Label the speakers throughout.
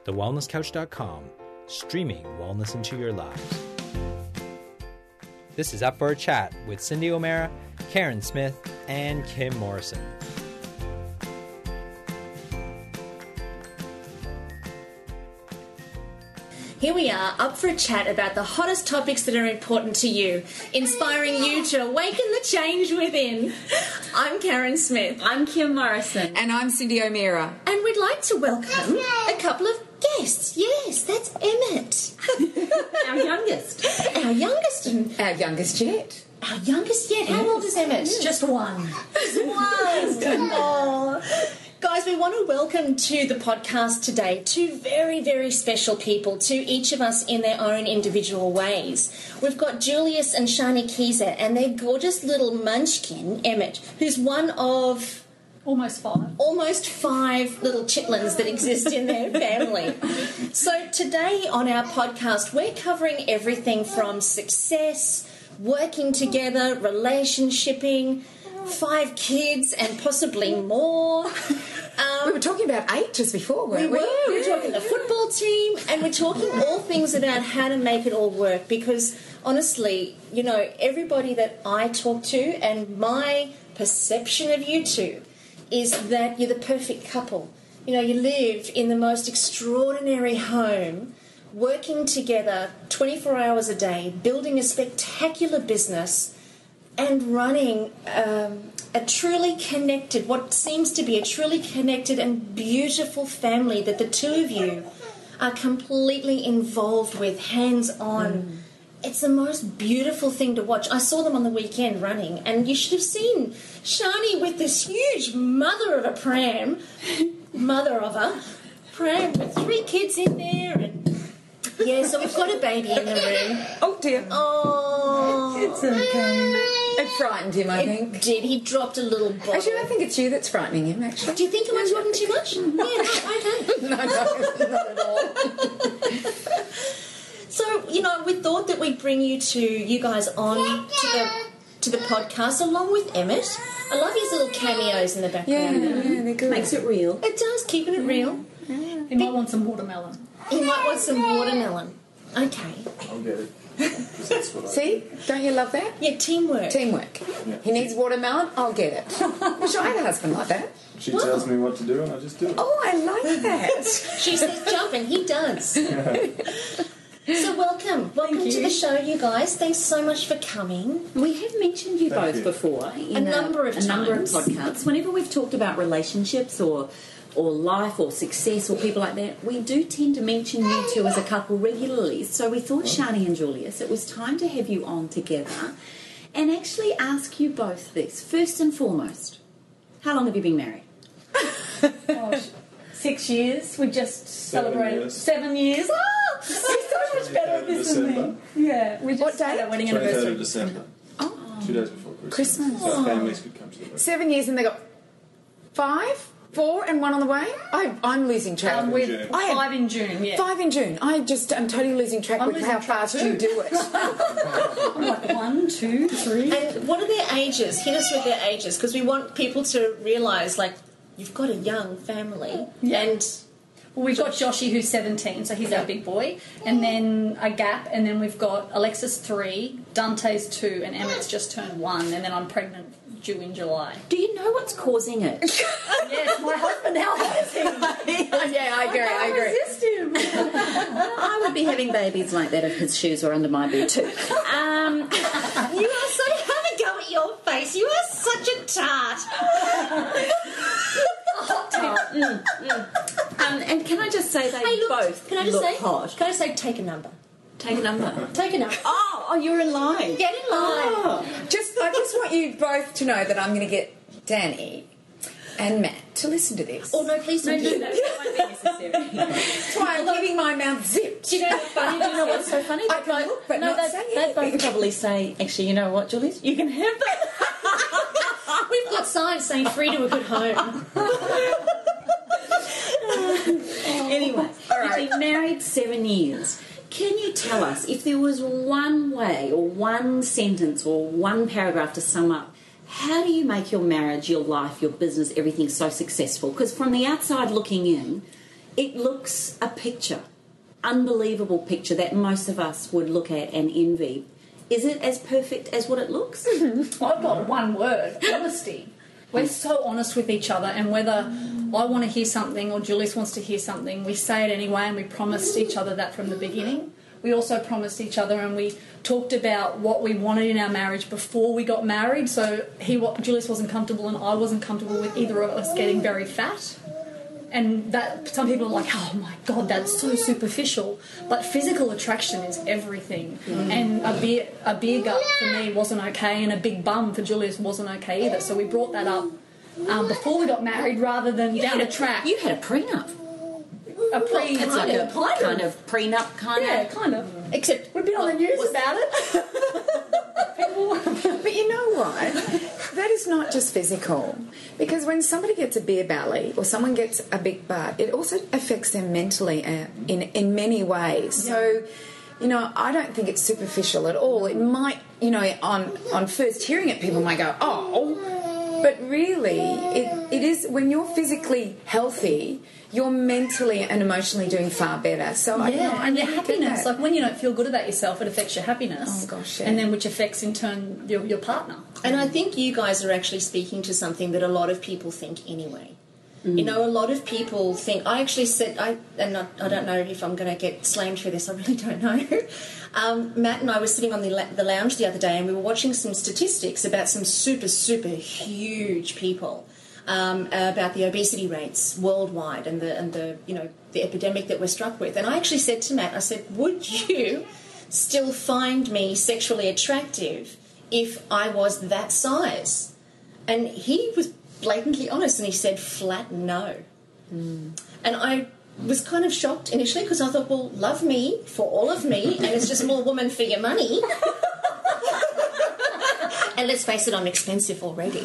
Speaker 1: thewellnesscouch.com, streaming wellness into your lives. This is Up for a Chat with Cindy O'Mara, Karen Smith, and Kim Morrison.
Speaker 2: Here we are, up for a chat about the hottest topics that are important to you, inspiring you to awaken the change within. I'm Karen Smith.
Speaker 3: I'm Kim Morrison.
Speaker 4: And I'm Cindy O'Mara.
Speaker 2: And we'd like to welcome a couple of guests. Yes, that's Emmett.
Speaker 3: Our youngest.
Speaker 2: Our youngest.
Speaker 4: Our youngest yet.
Speaker 2: Our youngest yet. How old is Emmett?
Speaker 3: Just one.
Speaker 2: Just one. Oh. Guys, we want to welcome to the podcast today two very, very special people, to each of us in their own individual ways. We've got Julius and Sharny and their gorgeous little munchkin, Emmett, who's one of
Speaker 3: Almost
Speaker 2: five little chitlins that exist in their family. So today on our podcast, we're covering everything from success, working together, relationshiping, 5 kids and possibly more.
Speaker 4: We were talking about 8 just before, weren't we?
Speaker 2: We were talking the football team, and we're talking all things about how to make it all work, because honestly, you know, everybody that I talk to and my perception of you two is that you're the perfect couple. You know, you live in the most extraordinary home, working together 24 hours a day, building a spectacular business and running a truly connected, what seems to be a truly connected and beautiful family that the two of you are completely involved with, hands-on. It's the most beautiful thing to watch. I saw them on the weekend running, and you should have seen Sharny with this huge mother of a pram with 3 kids in there, and yeah, so we've got a baby in the room.
Speaker 4: Oh dear.
Speaker 2: Oh,
Speaker 4: it's okay. It frightened him, I think.
Speaker 2: It did. He dropped a little bottle.
Speaker 4: Actually, I think it's you that's frightening him, actually.
Speaker 2: Do you think I was talking too much? Yeah, no, I don't.
Speaker 4: No, not at all.
Speaker 2: So, you know, we thought that we'd bring you guys on to the podcast along with Emmett. I love his little cameos in the background.
Speaker 4: Yeah, they're good.
Speaker 3: Makes it real.
Speaker 2: It does, keeping it real.
Speaker 3: Yeah. He might want some watermelon.
Speaker 2: He might want some watermelon. Okay.
Speaker 5: I'll get it. That's what
Speaker 4: See? Don't you love that?
Speaker 2: Yeah, teamwork.
Speaker 4: Teamwork.
Speaker 5: Yeah.
Speaker 4: He needs watermelon, I'll get it. Wish I had a husband like that.
Speaker 5: She tells me what to do and I just do it.
Speaker 4: Oh, I like that.
Speaker 2: She says jump and he does. So welcome to the show, you guys. Thanks so much for coming.
Speaker 3: We have mentioned you
Speaker 5: Thank
Speaker 3: both
Speaker 5: you.
Speaker 3: before in
Speaker 2: A number of
Speaker 3: podcasts. Whenever we've talked about relationships or life or success or people like that, we do tend to mention you two as a couple regularly. So we thought, Sharny and Julius, it was time to have you on together and actually ask you both this. First and foremost, how long have you been married?
Speaker 6: Gosh, 6 years. We just celebrated 7 years. Oh, you're so much better at this than me. Yeah, we just had our wedding
Speaker 5: 23rd
Speaker 6: anniversary.
Speaker 5: of December.
Speaker 4: Oh.
Speaker 5: 2 days before Christmas. So our families could come to the wedding.
Speaker 4: 7 years and they got 5, 4 and 1 on the way. I'm losing track.
Speaker 5: June.
Speaker 6: 5 in June, yeah.
Speaker 4: 5 in June. I'm totally losing track
Speaker 6: I'm
Speaker 4: with
Speaker 6: losing
Speaker 4: how
Speaker 6: track
Speaker 4: fast
Speaker 6: too.
Speaker 4: you do it.
Speaker 6: I'm like 1, 2, 3.
Speaker 2: And what are their ages? Hit us with their ages, because we want people to realise, like, you've got a young family.
Speaker 6: Yeah.
Speaker 2: And
Speaker 6: Well, we've got Joshy, who's 17, so he's our big boy. And then a gap, and then we've got Alexis 3, Dante's 2, and Emmett's just turned 1, and then I'm pregnant due in July.
Speaker 3: Do you know what's causing it?
Speaker 6: Yes, my husband now has him.
Speaker 4: Yeah, I agree.
Speaker 6: Resist him.
Speaker 3: I would be having babies like that if his shoes were under my boot too.
Speaker 2: you are so... Have a go at your face. You are such a tart.
Speaker 3: And can I just say they
Speaker 2: Hey, look,
Speaker 3: both
Speaker 2: can I just
Speaker 3: look
Speaker 2: say,
Speaker 3: hot.
Speaker 2: Can I say take a number?
Speaker 3: Take a number.
Speaker 2: Take a number.
Speaker 3: Oh, you're in line.
Speaker 2: Get in line.
Speaker 3: Oh.
Speaker 4: I just want you both to know that I'm going to get Danny and Matt to listen to this.
Speaker 2: Oh, no, please don't do that.
Speaker 6: That won't be necessary.
Speaker 4: That's why I'm keeping my mouth zipped.
Speaker 2: Do you know what's funny? Do you know what's so funny?
Speaker 4: I can look but not say
Speaker 3: They'd
Speaker 4: anything.
Speaker 3: both probably say, actually, you know what, Julius? You can have that.
Speaker 2: We've got signs saying free to a good home.
Speaker 3: Anyway,
Speaker 4: All right.
Speaker 3: you've been married 7 years. Can you tell us if there was one way or one sentence or one paragraph to sum up, how do you make your marriage, your life, your business, everything so successful? Because from the outside looking in, it looks a picture, unbelievable picture that most of us would look at and envy. Is it as perfect as what it looks?
Speaker 6: I've got one word: honesty. We're so honest with each other, and whether I want to hear something or Julius wants to hear something, we say it anyway, and we promised each other that from the beginning. We also promised each other, and we talked about what we wanted in our marriage before we got married. So Julius wasn't comfortable, and I wasn't comfortable with either of us getting very fat. And that some people are like, oh my God, that's so superficial. But physical attraction is everything. And a beer gut for me wasn't okay, and a big bum for Julius wasn't okay either. So we brought that up before we got married rather than down the track.
Speaker 3: You had a prenup.
Speaker 6: It's
Speaker 3: like a kind of prenup, kind of.
Speaker 6: Yeah, kind of. Except we've been on the news about it.
Speaker 4: But you know what? That is not just physical. Because when somebody gets a beer belly or someone gets a big butt, it also affects them mentally in many ways. So, you know, I don't think it's superficial at all. It might, you know, on first hearing it, people might go, oh, but really, it is when you're physically healthy, you're mentally and emotionally doing far better. So
Speaker 6: and your happiness, like when you don't feel good about yourself, it affects your happiness.
Speaker 4: Oh gosh, yeah.
Speaker 6: And then which affects in turn your partner.
Speaker 2: And I think you guys are actually speaking to something that a lot of people think anyway. You know, a lot of people think. I actually said, I don't know if I'm going to get slammed for this. I really don't know. Matt and I were sitting on the lounge the other day, and we were watching some statistics about some super huge people. About the obesity rates worldwide and the you know the epidemic that we're struck with. And I actually said to Matt, I said, would you still find me sexually attractive if I was that size? And he was blatantly honest, and he said flat no. And I was kind of shocked initially because I thought, well, love me for all of me, and it's just more woman for your money. And let's face it, I'm expensive already.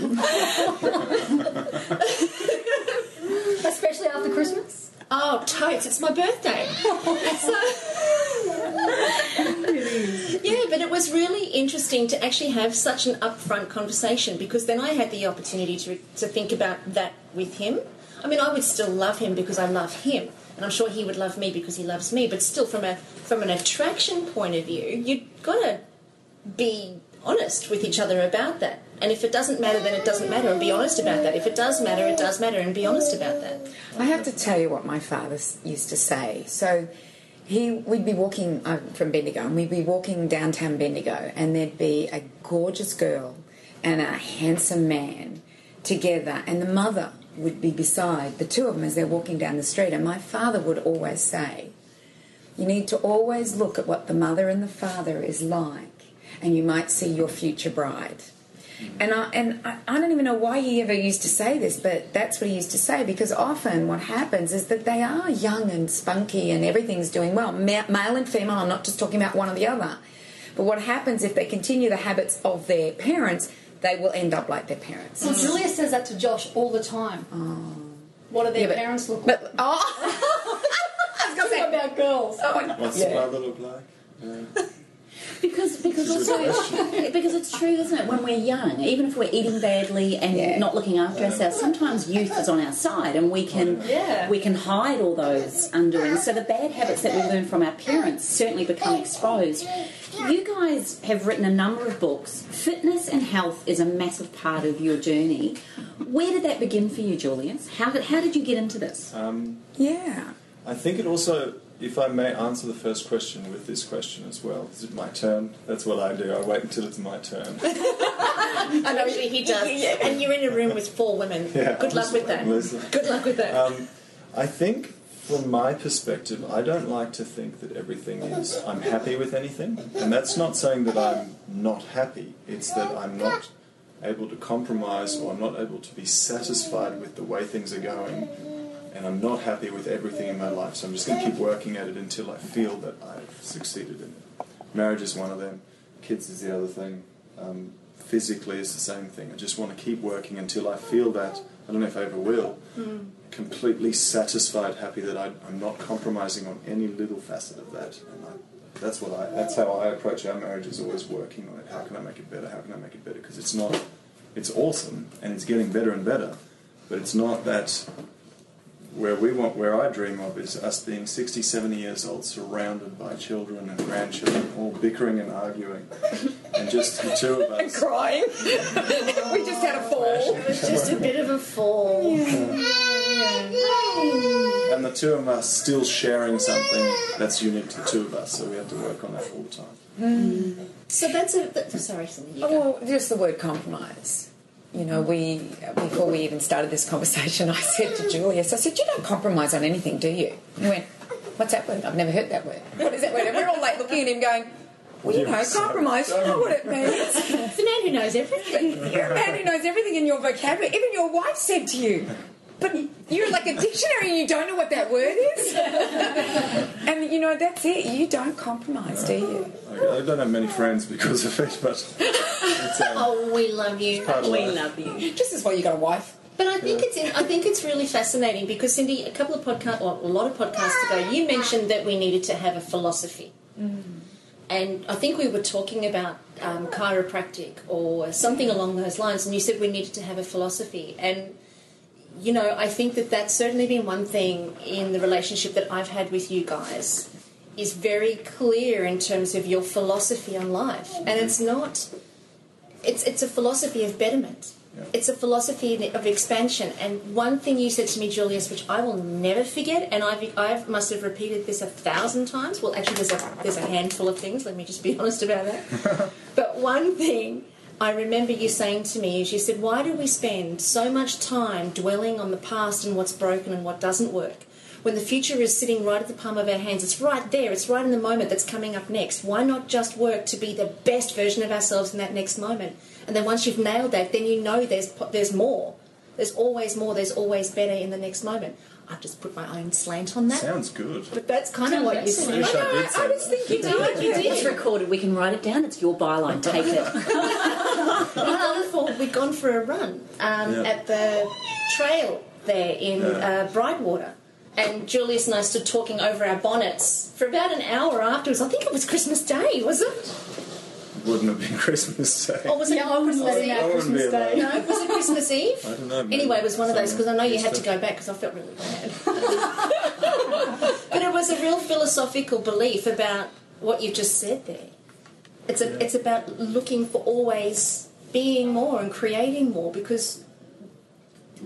Speaker 6: Especially after Christmas?
Speaker 2: Oh, totes. It's my birthday. Yeah, but it was really interesting to actually have such an upfront conversation, because then I had the opportunity to think about that with him. I mean, I would still love him because I love him, and I'm sure he would love me because he loves me, but still from an attraction point of view, you've got to be honest with each other about that. And if it doesn't matter, then it doesn't matter, and be honest about that. If it does matter, it does matter, and be honest about that.
Speaker 4: I have to tell you what my father used to say. So we'd be walking from Bendigo, and we'd be walking downtown Bendigo, and there'd be a gorgeous girl and a handsome man together, and the mother would be beside the two of them as they're walking down the street. And my father would always say, you need to always look at what the mother and the father is like, and you might see your future bride. And I don't even know why he ever used to say this, but that's what he used to say, because often what happens is that they are young and spunky and everything's doing well, male and female. I'm not just talking about one or the other. But what happens if they continue the habits of their parents, they will end up like their parents.
Speaker 6: Well, Julia says that to Josh all the time.
Speaker 4: Oh.
Speaker 6: What do their parents look like?
Speaker 4: I was going to say
Speaker 6: about girls.
Speaker 5: What's the mother look like?
Speaker 3: Because it's true, isn't it? When we're young, even if we're eating badly and not looking after ourselves, sometimes youth is on our side, and we can hide all those undoings. So the bad habits that we learn from our parents certainly become exposed. You guys have written a number of books. Fitness and health is a massive part of your journey. Where did that begin for you, Julius? How did you get into this?
Speaker 5: I think it also, if I may answer the first question with this question as well. Is it my turn? That's what I do. I wait until it's my turn.
Speaker 2: I know he does. And you're in a room with 4 women.
Speaker 5: Yeah,
Speaker 2: Good luck with that. Good luck with that.
Speaker 5: I think, from my perspective, I don't like to think that everything is I'm happy with anything. And that's not saying that I'm not happy. It's that I'm not able to compromise, or I'm not able to be satisfied with the way things are going. And I'm not happy with everything in my life, so I'm just going to keep working at it until I feel that I've succeeded in it. Marriage is one of them. Kids is the other thing. Physically is the same thing. I just want to keep working until I feel that, I don't know if I ever will, completely satisfied, happy that I'm not compromising on any little facet of that. And that's how I approach our marriage, is always working on it. How can I make it better? How can I make it better? Because it's awesome, and it's getting better and better, but it's not that where I dream of is us being 60, 70 years old, surrounded by children and grandchildren, all bickering and arguing, and just the two of us.
Speaker 4: And crying. We just had a fall.
Speaker 2: It was just a bit of a fall.
Speaker 5: And the two of us still sharing something that's unique to the two of us, so we have to work on that all the time.
Speaker 2: So sorry, Cindy.
Speaker 4: Well, just the word compromise. You know, before we even started this conversation, I said to Julius, I said, you don't compromise on anything, do you? And he went, what's that word? I've never heard that word. What is that word? And we're all like looking at him going, well, you know, compromise, you know what it means.
Speaker 2: It's a man who knows everything.
Speaker 4: You're a man who knows everything in your vocabulary. Even your wife said to you, but you're like a dictionary and you don't know what that word is. And, you know, that's it. You don't compromise, do you?
Speaker 5: I don't have many friends because of it, but...
Speaker 2: Oh, we love you.
Speaker 3: We love you.
Speaker 4: Just as well you got a wife.
Speaker 2: But I think it's really fascinating because, Cindy, a lot of podcasts ago, you mentioned that we needed to have a philosophy. And I think we were talking about chiropractic or something along those lines, and you said we needed to have a philosophy. And, you know, I think that that's certainly been one thing in the relationship that I've had with you guys is very clear in terms of your philosophy on life. And it's not... It's a philosophy of betterment. Yeah. It's a philosophy of expansion. And one thing you said to me, Julius, which I will never forget, and I must have repeated this 1,000 times. Well, actually, there's a handful of things. Let me just be honest about that. But one thing I remember you saying to me is you said, why do we spend so much time dwelling on the past and what's broken and what doesn't work? When the future is sitting right at the palm of our hands, it's right there, it's right in the moment that's coming up next. Why not just work to be the best version of ourselves in that next moment? And then once you've nailed that, then you know there's more. There's always more, there's always better in the next moment. I've just put my own slant on that.
Speaker 5: Sounds good.
Speaker 2: But that's kind of what you said.
Speaker 4: I was thinking
Speaker 3: You did. It's recorded. We can write it down. It's your byline. Take it.
Speaker 2: We'd gone for a run at the trail there in Brightwater. And Julius and I stood talking over our bonnets for about an hour afterwards. I think it was Christmas Day, was it?
Speaker 5: Wouldn't have been Christmas Day.
Speaker 2: Or was it Christmas Eve?
Speaker 6: Christmas Day.
Speaker 2: No, was it Christmas Eve?
Speaker 5: I don't know.
Speaker 2: Anyway, it was one of those, because I know you had to go back because I felt really bad. But it was a real philosophical belief about what you just said there. It's about looking for always being more and creating more, because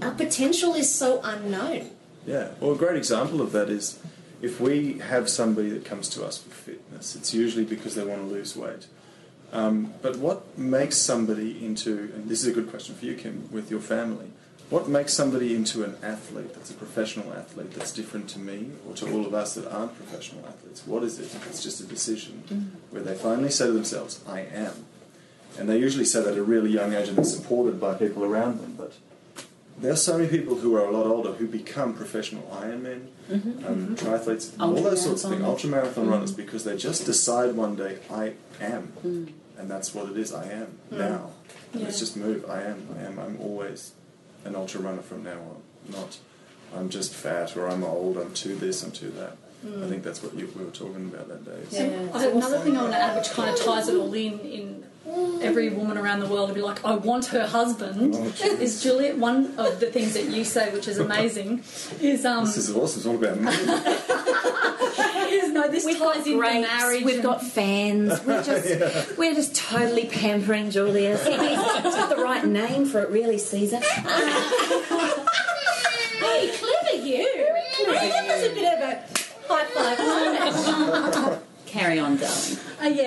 Speaker 2: our potential is so unknown.
Speaker 5: Yeah, well, a great example of that is if we have somebody that comes to us for fitness, it's usually because they want to lose weight. But what makes somebody into, and this is a good question for you, Kim, with your family, what makes somebody into an athlete that's a professional athlete that's different to me or to all of us that aren't professional athletes? What is it? It's just a decision where they finally say to themselves, I am. And they usually say that at a really young age and they're supported by people around them, but there are so many people who are a lot older who become professional Ironmen, triathletes, all those sorts of things, ultramarathon runners, because they just decide one day, I am. And that's what it is, I am, now. Let's just move, I am. I'm always an ultra runner from now on. Not, I'm just fat, or I'm old, I'm too this, I'm too that. I think that's what we were talking about that day. So.
Speaker 6: Another thing I want to add, which kind of ties it all in every woman around the world to be like, I want her husband, is Juliet. One of the things that you say, which is amazing, is
Speaker 5: this is awesome. It's all about me.
Speaker 6: This ties into marriage.
Speaker 3: We've got fans. We're just totally pampering Julius. It's got the right name for it, really, Caesar.
Speaker 2: Hey, clever you. That was a bit of a high five.
Speaker 3: Carry on, darling.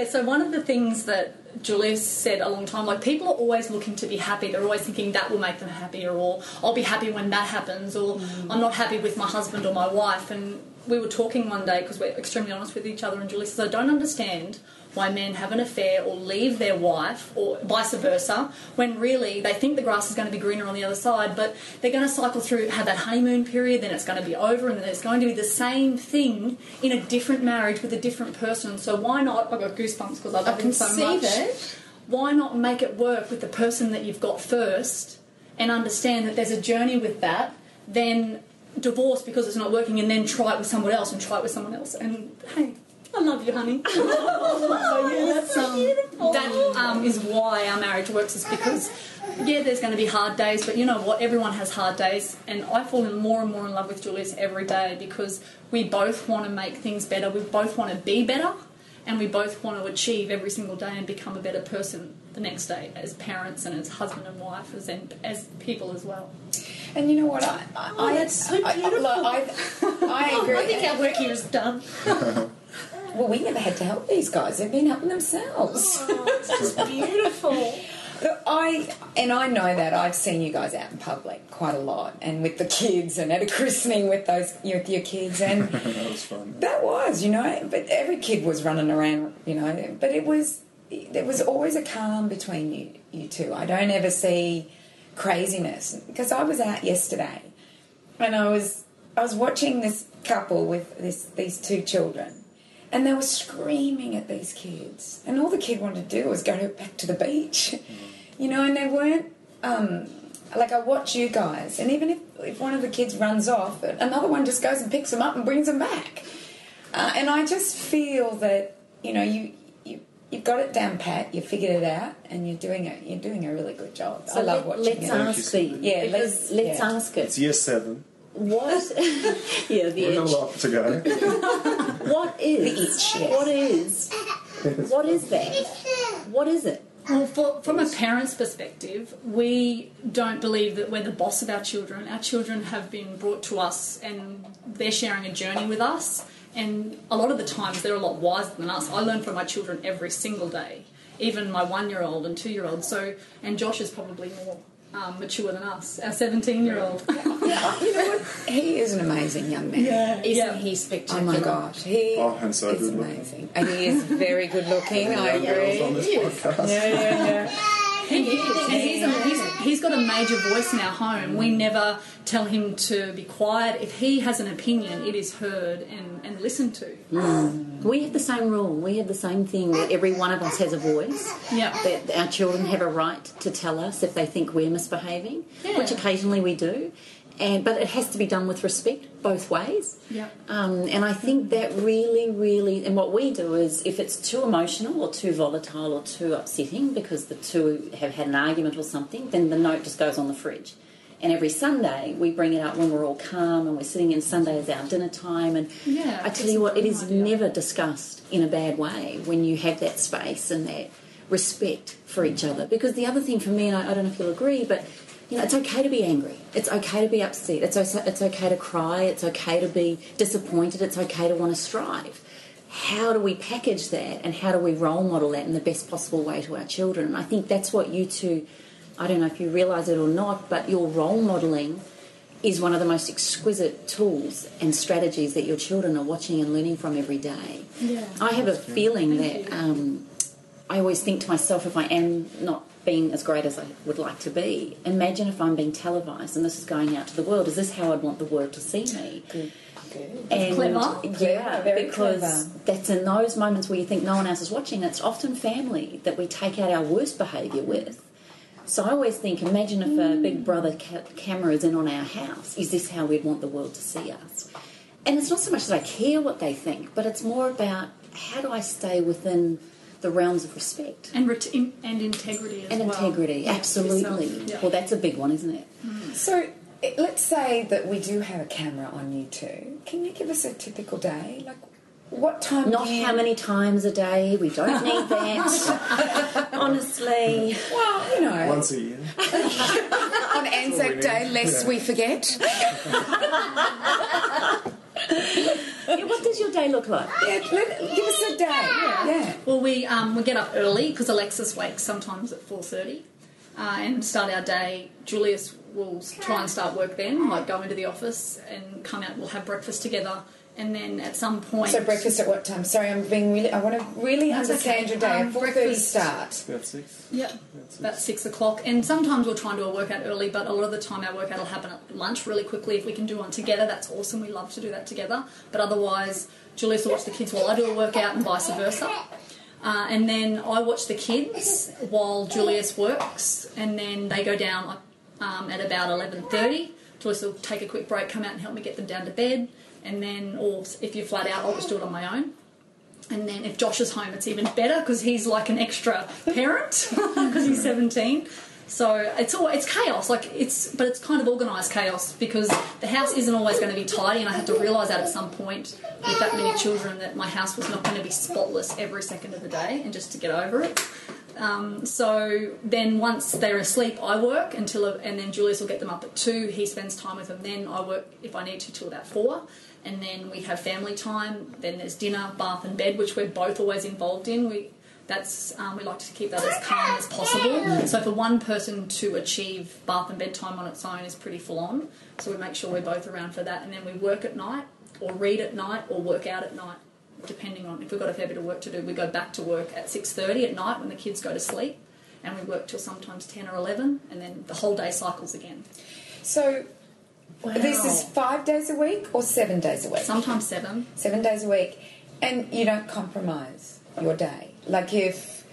Speaker 6: So one of the things that Julius said a long time, like, people are always looking to be happy. They're always thinking that will make them happier, or I'll be happy when that happens, or I'm not happy with my husband or my wife. And we were talking one day, because we're extremely honest with each other, and Julius says, I don't understand why men have an affair or leave their wife, or vice versa, when really they think the grass is going to be greener on the other side, but they're going to cycle through, have that honeymoon period, then it's going to be over, and then it's going to be the same thing in a different marriage with a different person. So why not, I've got goosebumps because I love him so much.
Speaker 2: That.
Speaker 6: Why not make it work with the person that you've got first and understand that there's a journey with that, then divorce because it's not working, and then try it with someone else and try it with someone else. And hey, I love you, honey. So yeah, that is why our marriage works, is because yeah, there's going to be hard days, but you know what? Everyone has hard days, and I fall more and more in love with Julius every day because we both want to make things better. We both want to be better, and we both want to achieve every single day and become a better person the next day as parents and as husband and wife, as people as well.
Speaker 4: And you know what?
Speaker 2: that's so beautiful.
Speaker 4: I agree.
Speaker 2: I think our work here is done.
Speaker 4: Well, we never had to help these guys. They've been helping themselves.
Speaker 2: That's beautiful.
Speaker 4: But I know that I've seen you guys out in public quite a lot, and with the kids, and at a christening with your kids, and
Speaker 5: That was fun.
Speaker 4: that was, but every kid was running around, but there was always a calm between you two. I don't ever see craziness, because I was out yesterday, and I was watching this couple with these two children. And they were screaming at these kids. And all the kid wanted to do was go back to the beach. And they weren't... I watch you guys. And even if one of the kids runs off, another one just goes and picks them up and brings them back. And I just feel that, you've got it down pat, you figured it out, and you're doing a really good job.
Speaker 3: So
Speaker 4: I love watching
Speaker 3: let's
Speaker 4: it.
Speaker 3: ask let's ask it.
Speaker 5: It's year 7.
Speaker 3: What? Yeah, the
Speaker 5: We've got a
Speaker 3: itch.
Speaker 5: lot to go.
Speaker 3: What is?
Speaker 4: The itch, yes.
Speaker 3: What is that? What is it?
Speaker 6: Well, from a parent's perspective, we don't believe that we're the boss of our children. Our children have been brought to us and they're sharing a journey with us. And a lot of the times they're a lot wiser than us. I learn from my children every single day, even my 1-year-old and 2-year-old. And Josh is probably more mature than us, our 17-year-old.
Speaker 4: You know what? He is an amazing young man.
Speaker 2: Isn't he spectacular?
Speaker 4: Oh my gosh,
Speaker 5: and so
Speaker 4: is
Speaker 5: good
Speaker 4: amazing. And he is very good looking. I
Speaker 5: Young girls on
Speaker 4: agree.
Speaker 5: this podcast.
Speaker 4: Yeah.
Speaker 6: He is. And he's got a major voice in our home. We never tell him to be quiet. If he has an opinion, it is heard and listened to.
Speaker 3: We have the same rule. We have the same thing that every one of us has a voice.
Speaker 6: Yeah.
Speaker 3: That our children have a right to tell us if they think we're misbehaving, which occasionally we do. But it has to be done with respect both ways.
Speaker 6: Yeah.
Speaker 3: And I think that really, and what we do is if it's too emotional or too volatile or too upsetting because the two have had an argument or something, then the note just goes on the fridge. And every Sunday we bring it up when we're all calm and we're sitting in Sunday as our dinner time. And I tell you what, it is never discussed in a bad way when you have that space and that respect for each other. Because the other thing for me, and I don't know if you'll agree, but it's okay to be angry. It's okay to be upset. It's okay to cry. It's okay to be disappointed. It's okay to want to strive. How do we package that and how do we role model that in the best possible way to our children? And I think that's what you two, I don't know if you realise it or not, but your role modelling is one of the most exquisite tools and strategies that your children are watching and learning from every day.
Speaker 6: Yeah.
Speaker 3: I have a feeling that I always think to myself, if I am not being as great as I would like to be, imagine if I'm being televised and this is going out to the world. Is this how I'd want the world to see me?
Speaker 4: Good.
Speaker 3: And
Speaker 6: clever.
Speaker 3: Yeah,
Speaker 4: Very
Speaker 3: because
Speaker 4: clever.
Speaker 3: that's in those moments where you think no one else is watching. It's often family that we take out our worst behaviour with. So I always think, imagine if a big brother camera is in on our house. Is this how we'd want the world to see us? And it's not so much that I care what they think, but it's more about how do I stay within the realms of respect
Speaker 6: And integrity as well.
Speaker 3: and integrity.
Speaker 6: Yeah,
Speaker 3: Absolutely.
Speaker 6: yourself. Yeah.
Speaker 3: Well, that's a big one, isn't it?
Speaker 4: So let's say that we do have a camera on you two. Can you give us a typical day? Like, what time
Speaker 3: Not
Speaker 4: do you...
Speaker 3: how many times a day. We don't need that. Honestly.
Speaker 4: Well,
Speaker 5: Once a year.
Speaker 4: on Anzac Day, lest we forget.
Speaker 3: What does your day look like?
Speaker 4: Yeah, give us a day. Yeah.
Speaker 6: Well, we get up early because Alexis wakes sometimes at 4:30 and start our day. Julius will try and start work then, like go into the office and come out. We'll have breakfast together, and then at some point.
Speaker 4: So breakfast at what time? Sorry, I want to really
Speaker 6: That's
Speaker 4: understand
Speaker 6: okay.
Speaker 4: your day. At 4:30
Speaker 6: breakfast-
Speaker 4: start.
Speaker 5: About 6.
Speaker 6: Yeah, about 6 o'clock. And sometimes we'll try and do a workout early, but a lot of the time our workout will happen at lunch really quickly. If we can do one together, that's awesome. We love to do that together. But otherwise, Julius will watch the kids while I do a workout and vice versa. And then I watch the kids while Julius works, and then they go down at about 11:30. Julius will take a quick break, come out and help me get them down to bed. And then, or if you're flat out, I'll just do it on my own. And then if Josh is home, it's even better because he's like an extra parent because he's 17. So it's chaos, but it's kind of organised chaos because the house isn't always going to be tidy, and I had to realise that at some point with that many children that my house was not going to be spotless every second of the day, and just to get over it. So then once they're asleep, I work and then Julius will get them up at 2. He spends time with them. Then I work if I need to till about 4, and then we have family time. Then there's dinner, bath, and bed, which we're both always involved in. We like to keep that as calm as possible. So for one person to achieve bath and bedtime on its own is pretty full on. So we make sure we're both around for that, and then we work at night, or read at night, or work out at night. Depending on if we've got a fair bit of work to do, we go back to work at 6:30 at night when the kids go to sleep, and we work till sometimes 10 or 11, and then the whole day cycles again.
Speaker 4: So this is 5 days a week or 7 days a week?
Speaker 6: Sometimes 7.
Speaker 4: 7 days a week, and you don't compromise your day. Like if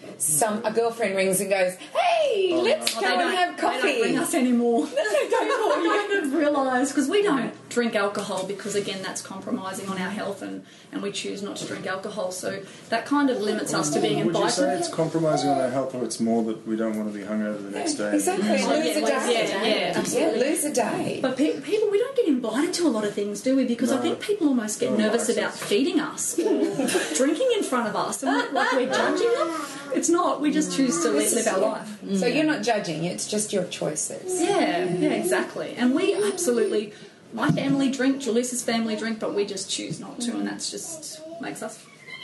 Speaker 4: a girlfriend rings and goes, "Hey, let's go and have coffee."
Speaker 6: They don't ring us anymore.
Speaker 4: They don't call you.
Speaker 6: I didn't realise, because we don't drink alcohol because, again, that's compromising on our health, and we choose not to drink alcohol. So that kind of limits us to being invited.
Speaker 5: Would you say it's compromising on our health, or it's more that we don't want to be hungover the next day?
Speaker 4: Exactly. Lose a day.
Speaker 6: Yeah, absolutely.
Speaker 4: Yeah, lose a day.
Speaker 6: But people, we don't get invited to a lot of things, do we? Because I think people almost get nervous about feeding us or drinking in front of us, and like we're judging them. It's not. We just choose to live our life.
Speaker 4: So you're not judging. It's just your choices.
Speaker 6: Yeah, exactly. And we absolutely, my family drink, Julius's family drink, but we just choose not to, and that's just makes us.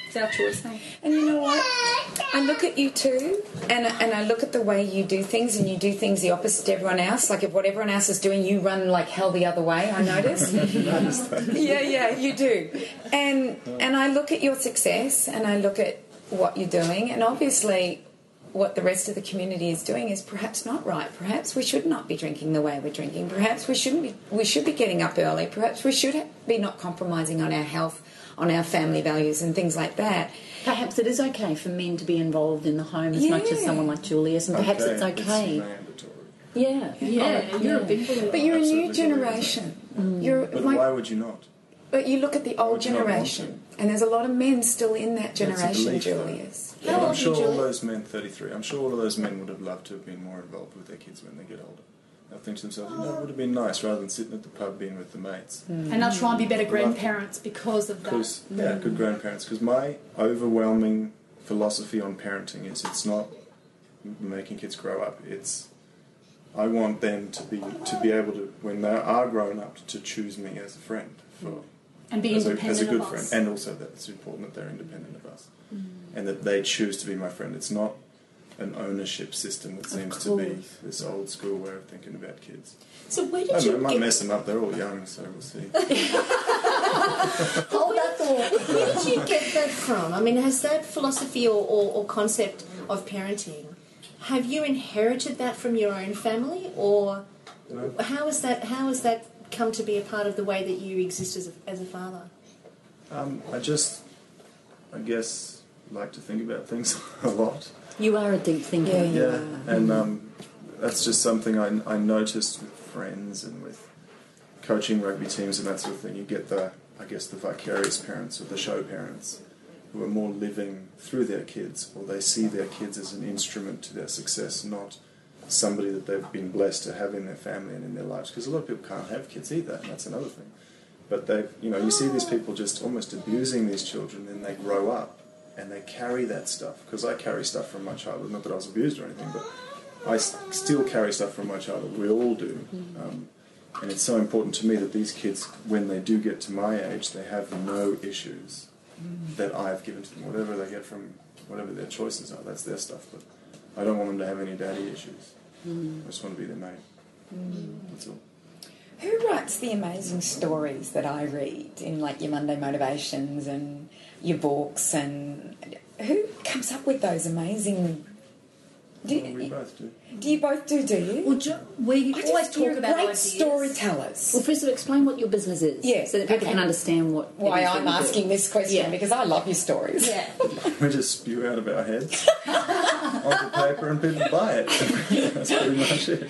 Speaker 6: It's our choice thing.
Speaker 4: And you know what? I look at you too, and I look at the way you do things, and you do things the opposite to everyone else. Like if what everyone else is doing, you run like hell the other way, I notice. Yeah, you do. And I look at your success, and I look at what you're doing, and obviously what the rest of the community is doing is perhaps not right. Perhaps we should not be drinking the way we're drinking. Perhaps we should be getting up early. Perhaps we should be not compromising on our health, on our family values and things like that.
Speaker 3: Perhaps it is okay for men to be involved in the home as much as someone like Julius, and perhaps it's okay.
Speaker 5: It's mandatory.
Speaker 6: You're a big believer.
Speaker 4: But you're a new generation.
Speaker 5: But why would you not?
Speaker 4: But you look at the old generation, and there's a lot of men still in that generation, Julius.
Speaker 5: Yeah, I'm sure all those men, 33, I'm sure all of those men would have loved to have been more involved with their kids when they get older. They'll think to themselves, it would have been nice rather than sitting at the pub being with the mates.
Speaker 6: And they'll try and be better grandparents because of that.
Speaker 5: Yeah, good grandparents. Because my overwhelming philosophy on parenting is it's not making kids grow up. It's I want them to be able to, when they are grown up, to choose me as a friend.
Speaker 6: And be independent
Speaker 5: as a good
Speaker 6: of
Speaker 5: friend.
Speaker 6: us.
Speaker 5: And also that it's important that they're independent of us. And that they choose to be my friend. It's not an ownership system that seems to be this old school way of thinking about kids.
Speaker 2: So where
Speaker 5: I
Speaker 2: did you
Speaker 5: might
Speaker 2: get...
Speaker 5: mess them up. They're all young, so we'll see.
Speaker 2: Hold that thought. Where did you get that from? I mean, has that philosophy or concept of parenting, have you inherited that from your own family, or how has that come to be a part of the way that you exist as a father?
Speaker 5: I guess, like to think about things a lot.
Speaker 3: You are a deep thinker.
Speaker 5: Yeah, and that's just something I noticed with friends and with coaching rugby teams and that sort of thing. You get the vicarious parents or the show parents who are more living through their kids, or they see their kids as an instrument to their success, not somebody that they've been blessed to have in their family and in their lives. Because a lot of people can't have kids either, and that's another thing. But you see these people just almost abusing these children, and they grow up and they carry that stuff. Because I carry stuff from my childhood, not that I was abused or anything, but I still carry stuff from my childhood. We all do. And it's so important to me that these kids, when they do get to my age, they have no issues that I've given to them. Whatever they get from whatever their choices are, that's their stuff. But I don't want them to have any daddy issues. I just want to be their mate. That's all.
Speaker 4: Who writes the amazing stories that I read in, like, your Monday Motivations and your books, and who comes up with those amazing...
Speaker 5: We both do.
Speaker 4: Do you both do you?
Speaker 6: Well, we always talk about
Speaker 4: great
Speaker 6: ideas.
Speaker 4: storytellers.
Speaker 3: Well, first of all, explain what your business is, so that people can understand
Speaker 4: why I'm asking this question, because I love your stories.
Speaker 2: Yeah.
Speaker 5: We just spew out of our heads onto paper and people buy it. That's pretty much it.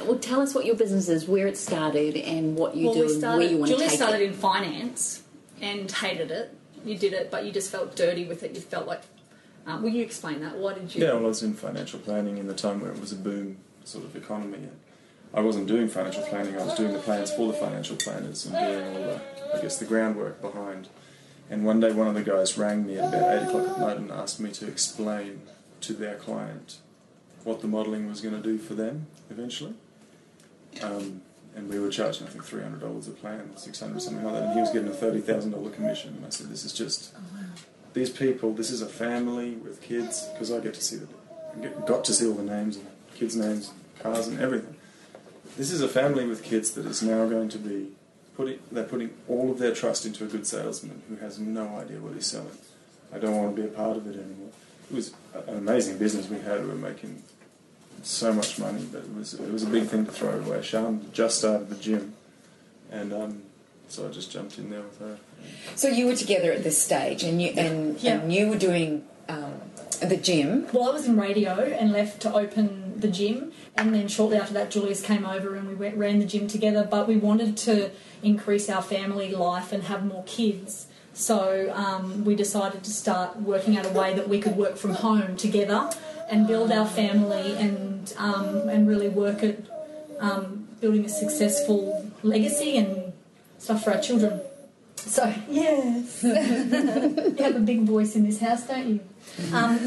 Speaker 3: Well, tell us what your business is, where it started, and what you do, and where you want to take
Speaker 6: Julius started
Speaker 3: it.
Speaker 6: in finance and hated it. You did it, but you just felt dirty with it. You felt like... will you explain that? Why did you...
Speaker 5: Yeah, well, I was in financial planning in the time where it was a boom. sort of economy. And I wasn't doing financial planning, I was doing the plans for the financial planners and doing all the, I guess, the groundwork behind. And one day one of the guys rang me at about 8 o'clock at night and asked me to explain to their client what the modelling was going to do for them eventually. And we were charging, I think, $300 a plan, $600, something like that, and he was getting a $30,000 commission. And I said, this is just, these people, this is a family with kids, because I get to see got to see all the names and kids' names, cars and everything. This is a family with kids that is now going to be they're putting all of their trust into a good salesman who has no idea what he's selling. I don't want to be a part of it anymore. It was an amazing business we had. We were making so much money, but it was a big thing to throw away. Sharny just started the gym, and so I just jumped in there with her.
Speaker 4: So you were together at this stage, and you were doing the gym.
Speaker 6: Well, I was in radio and left to open the gym, and then shortly after that Julius came over and we ran the gym together, but we wanted to increase our family life and have more kids. So we decided to start working out a way that we could work from home together and build our family and really work at building a successful legacy and stuff for our children. So, yes. You have a big voice in this house, don't you?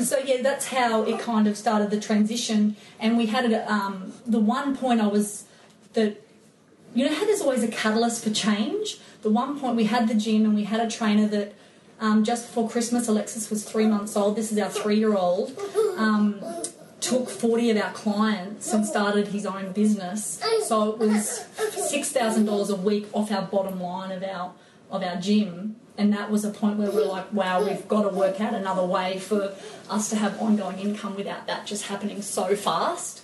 Speaker 6: So, yeah, that's how it kind of started the transition. And we had the one point you know how there's always a catalyst for change? The one point we had the gym and we had a trainer that just before Christmas, Alexis was 3 months old. This is our 3-year-old. Took 40 of our clients and started his own business. So it was $6,000 a week off our bottom line of our gym. And that was a point where we were like, wow, we've got to work out another way for us to have ongoing income without that just happening so fast.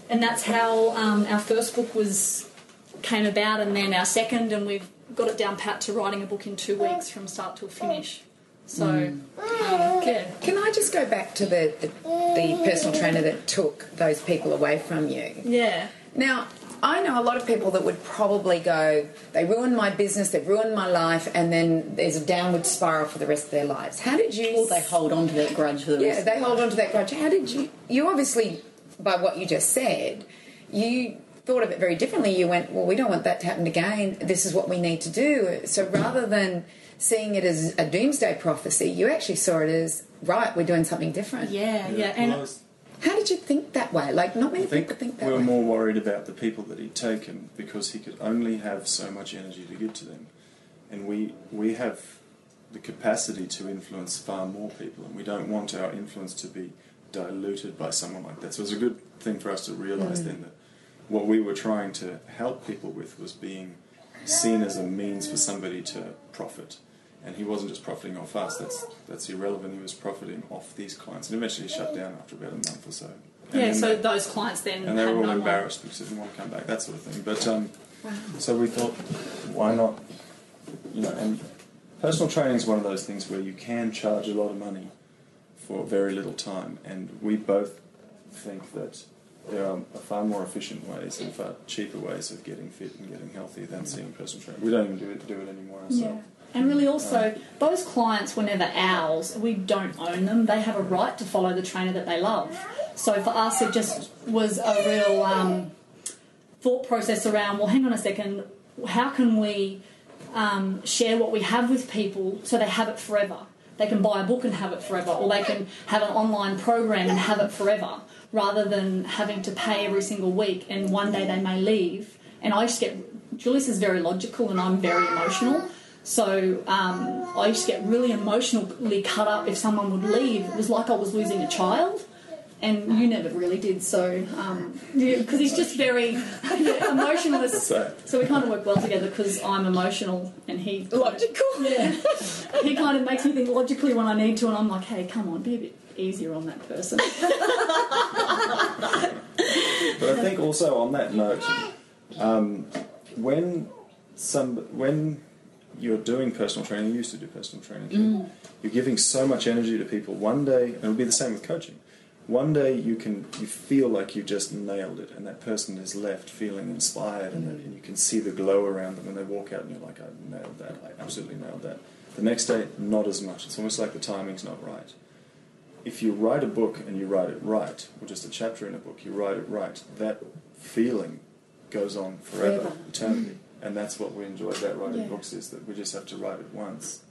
Speaker 6: And that's how our first book came about, and then our second, and we've got it down pat to writing a book in 2 weeks from start to finish. So, yeah.
Speaker 4: Can I just go back to the personal trainer that took those people away from you?
Speaker 6: Yeah.
Speaker 4: Now, I know a lot of people that would probably go, they ruined my business, they've ruined my life, and then there's a downward spiral for the rest of their lives. How did you...
Speaker 3: Or they hold on to that grudge for the rest of their life.
Speaker 4: Yeah, they hold on to that grudge. How did you... You obviously, by what you just said, you thought of it very differently. You went, well, we don't want that to happen again. This is what we need to do. So rather than seeing it as a doomsday prophecy, you actually saw it as, right, we're doing something different.
Speaker 6: Yeah. And
Speaker 4: how did you think that way? Like, not many people think that way.
Speaker 5: We were more worried about the people that he'd taken because he could only have so much energy to give to them. And we have the capacity to influence far more people, and we don't want our influence to be diluted by someone like that. So it was a good thing for us to realise then that what we were trying to help people with was being seen as a means for somebody to profit. And he wasn't just profiting off us, that's irrelevant. He was profiting off these clients. And eventually he shut down after about a month or so. And
Speaker 6: so those clients then
Speaker 5: and they were all
Speaker 6: had
Speaker 5: embarrassed because they didn't want to come back, that sort of thing. But so we thought, why not, and personal training is one of those things where you can charge a lot of money for very little time. And we both think that there are far more efficient ways and far cheaper ways of getting fit and getting healthy than seeing personal training. We don't even do it anymore ourselves.
Speaker 6: Yeah. And really also, those clients were never ours. We don't own them. They have a right to follow the trainer that they love. So for us, it just was a real thought process around, well, hang on a second, how can we share what we have with people so they have it forever? They can buy a book and have it forever, or they can have an online program and have it forever, rather than having to pay every single week and one day they may leave. And Julius is very logical and I'm very emotional. So I used to get really emotionally cut up if someone would leave. It was like I was losing a child, and you never really did. So because he's just very emotional. So we kind of work well together because I'm emotional and he's
Speaker 4: logical.
Speaker 6: Yeah, he kind of makes me think logically when I need to, and I'm like, hey, come on, be a bit easier on that person.
Speaker 5: But I think also on that note, when you're doing personal training, you used to do personal training, you're giving so much energy to people. One day, and it'll be the same with coaching, one day you feel like you just nailed it, and that person is left feeling inspired, and you can see the glow around them when they walk out, and you're like, I nailed that, I absolutely nailed that. The next day, not as much. It's almost like the timing's not right. if you write a book and you write it right, or just a chapter in a book, you write it right, that feeling goes on forever, eternity. And that's what we enjoy about writing books, is that we just have to write it once.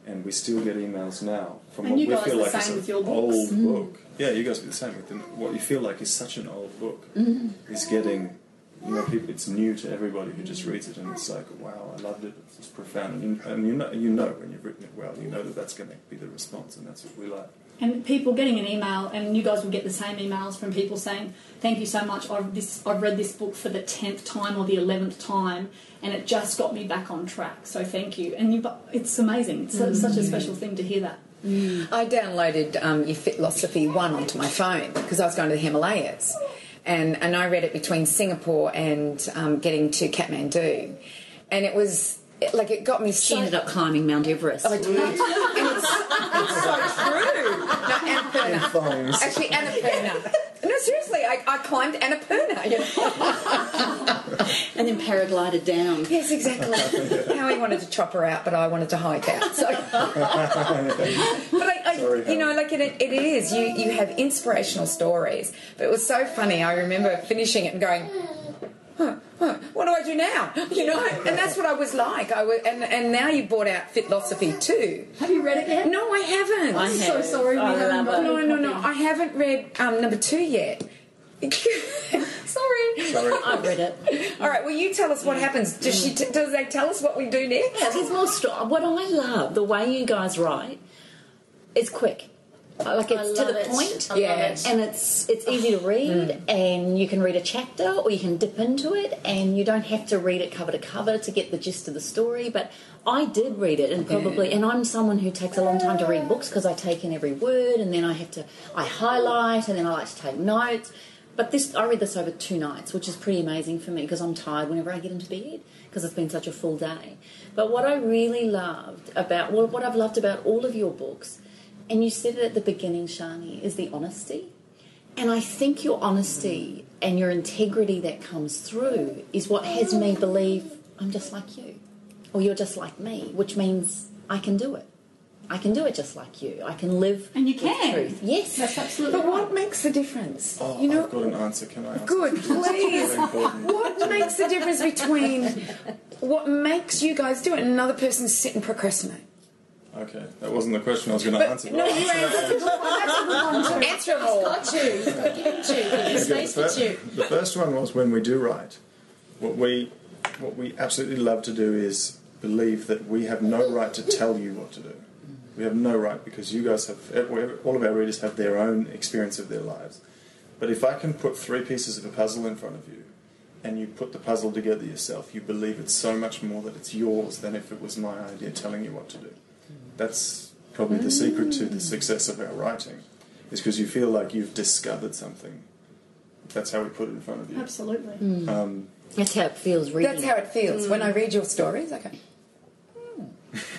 Speaker 5: And we still get emails now from
Speaker 6: And
Speaker 5: what
Speaker 6: you
Speaker 5: we
Speaker 6: guys
Speaker 5: feel
Speaker 6: the
Speaker 5: like
Speaker 6: same
Speaker 5: is an
Speaker 6: with your books.
Speaker 5: old book. Yeah, you guys be the same with them. What you feel like is such an old book is getting, people, it's new to everybody who just reads it, and it's like, wow, I loved it. It's profound, and you know when you've written it well, you know that that's going to be the response, and that's what we like.
Speaker 6: And people getting an email, and you guys will get the same emails from people saying, thank you so much, I've read this book for the 10th time or the 11th time, and it just got me back on track, so thank you. And it's amazing. It's such a special thing to hear that.
Speaker 4: I downloaded your Philosophy 1 onto my phone because I was going to the Himalayas, and I read it between Singapore and getting to Kathmandu, and it was... it got me
Speaker 3: She
Speaker 4: so...
Speaker 3: ended up climbing Mount Everest.
Speaker 4: I did. And it's so true. No, Annapurna. Actually, Annapurna. No, seriously, I climbed Annapurna.
Speaker 3: And then paraglided down.
Speaker 4: Yes, exactly. Howie wanted to chop her out, but I wanted to hike out. So. But it is. You have inspirational stories. But it was so funny. I remember finishing it and going... what do I do now? And that's what I was like. And now you brought out Philosophy 2.
Speaker 6: Have you read it yet?
Speaker 4: No, I haven't.
Speaker 6: I'm so sorry.
Speaker 3: I love it.
Speaker 4: No. I haven't read number 2 yet. Sorry.
Speaker 3: I read it.
Speaker 4: All right. Well, you tell us what happens. Does they tell us what we do next?
Speaker 3: Yeah, there's more story. What I love, the way you guys write, is quick. It's to the point, and it's easy to read, and you can read a chapter or you can dip into it, and you don't have to read it cover to cover to get the gist of the story. But I did read it, and I'm someone who takes a long time to read books because I take in every word, and then I highlight, and then I like to take notes. But I read this over 2 nights, which is pretty amazing for me because I'm tired whenever I get into bed because it's been such a full day. But what I really loved what I've loved about all of your books, and you said it at the beginning, Sharny, is the honesty. And I think your honesty and your integrity that comes through is what has me believe I'm just like you. Or you're just like me, which means I can do it. I can do it just like you. I can live
Speaker 6: and you
Speaker 3: with
Speaker 6: can.
Speaker 3: truth. Yes.
Speaker 6: That's absolutely
Speaker 4: But
Speaker 6: right.
Speaker 4: what makes the difference?
Speaker 5: Oh, I've got an answer. Can I ask?
Speaker 4: Good, please.
Speaker 5: Very important.
Speaker 4: What makes the difference between what makes you guys do it and another person sit and procrastinate?
Speaker 5: Okay, that wasn't the question I was going to answer.
Speaker 4: No, you answered. Answer them all.
Speaker 2: Got you. Give him two. Give him space for two.
Speaker 5: The first one was when we do write. What we absolutely love to do is believe that we have no right to tell you what to do. We have no right because you guys all of our readers have their own experience of their lives. But if I can put 3 pieces of a puzzle in front of you, and you put the puzzle together yourself, you believe it's so much more that it's yours than if it was my idea telling you what to do. That's probably the secret to the success of our writing, is because you feel like you've discovered something. That's how we put it in front of you.
Speaker 6: Absolutely.
Speaker 3: That's how it feels reading.
Speaker 4: That's how it feels. When I read your stories, I go,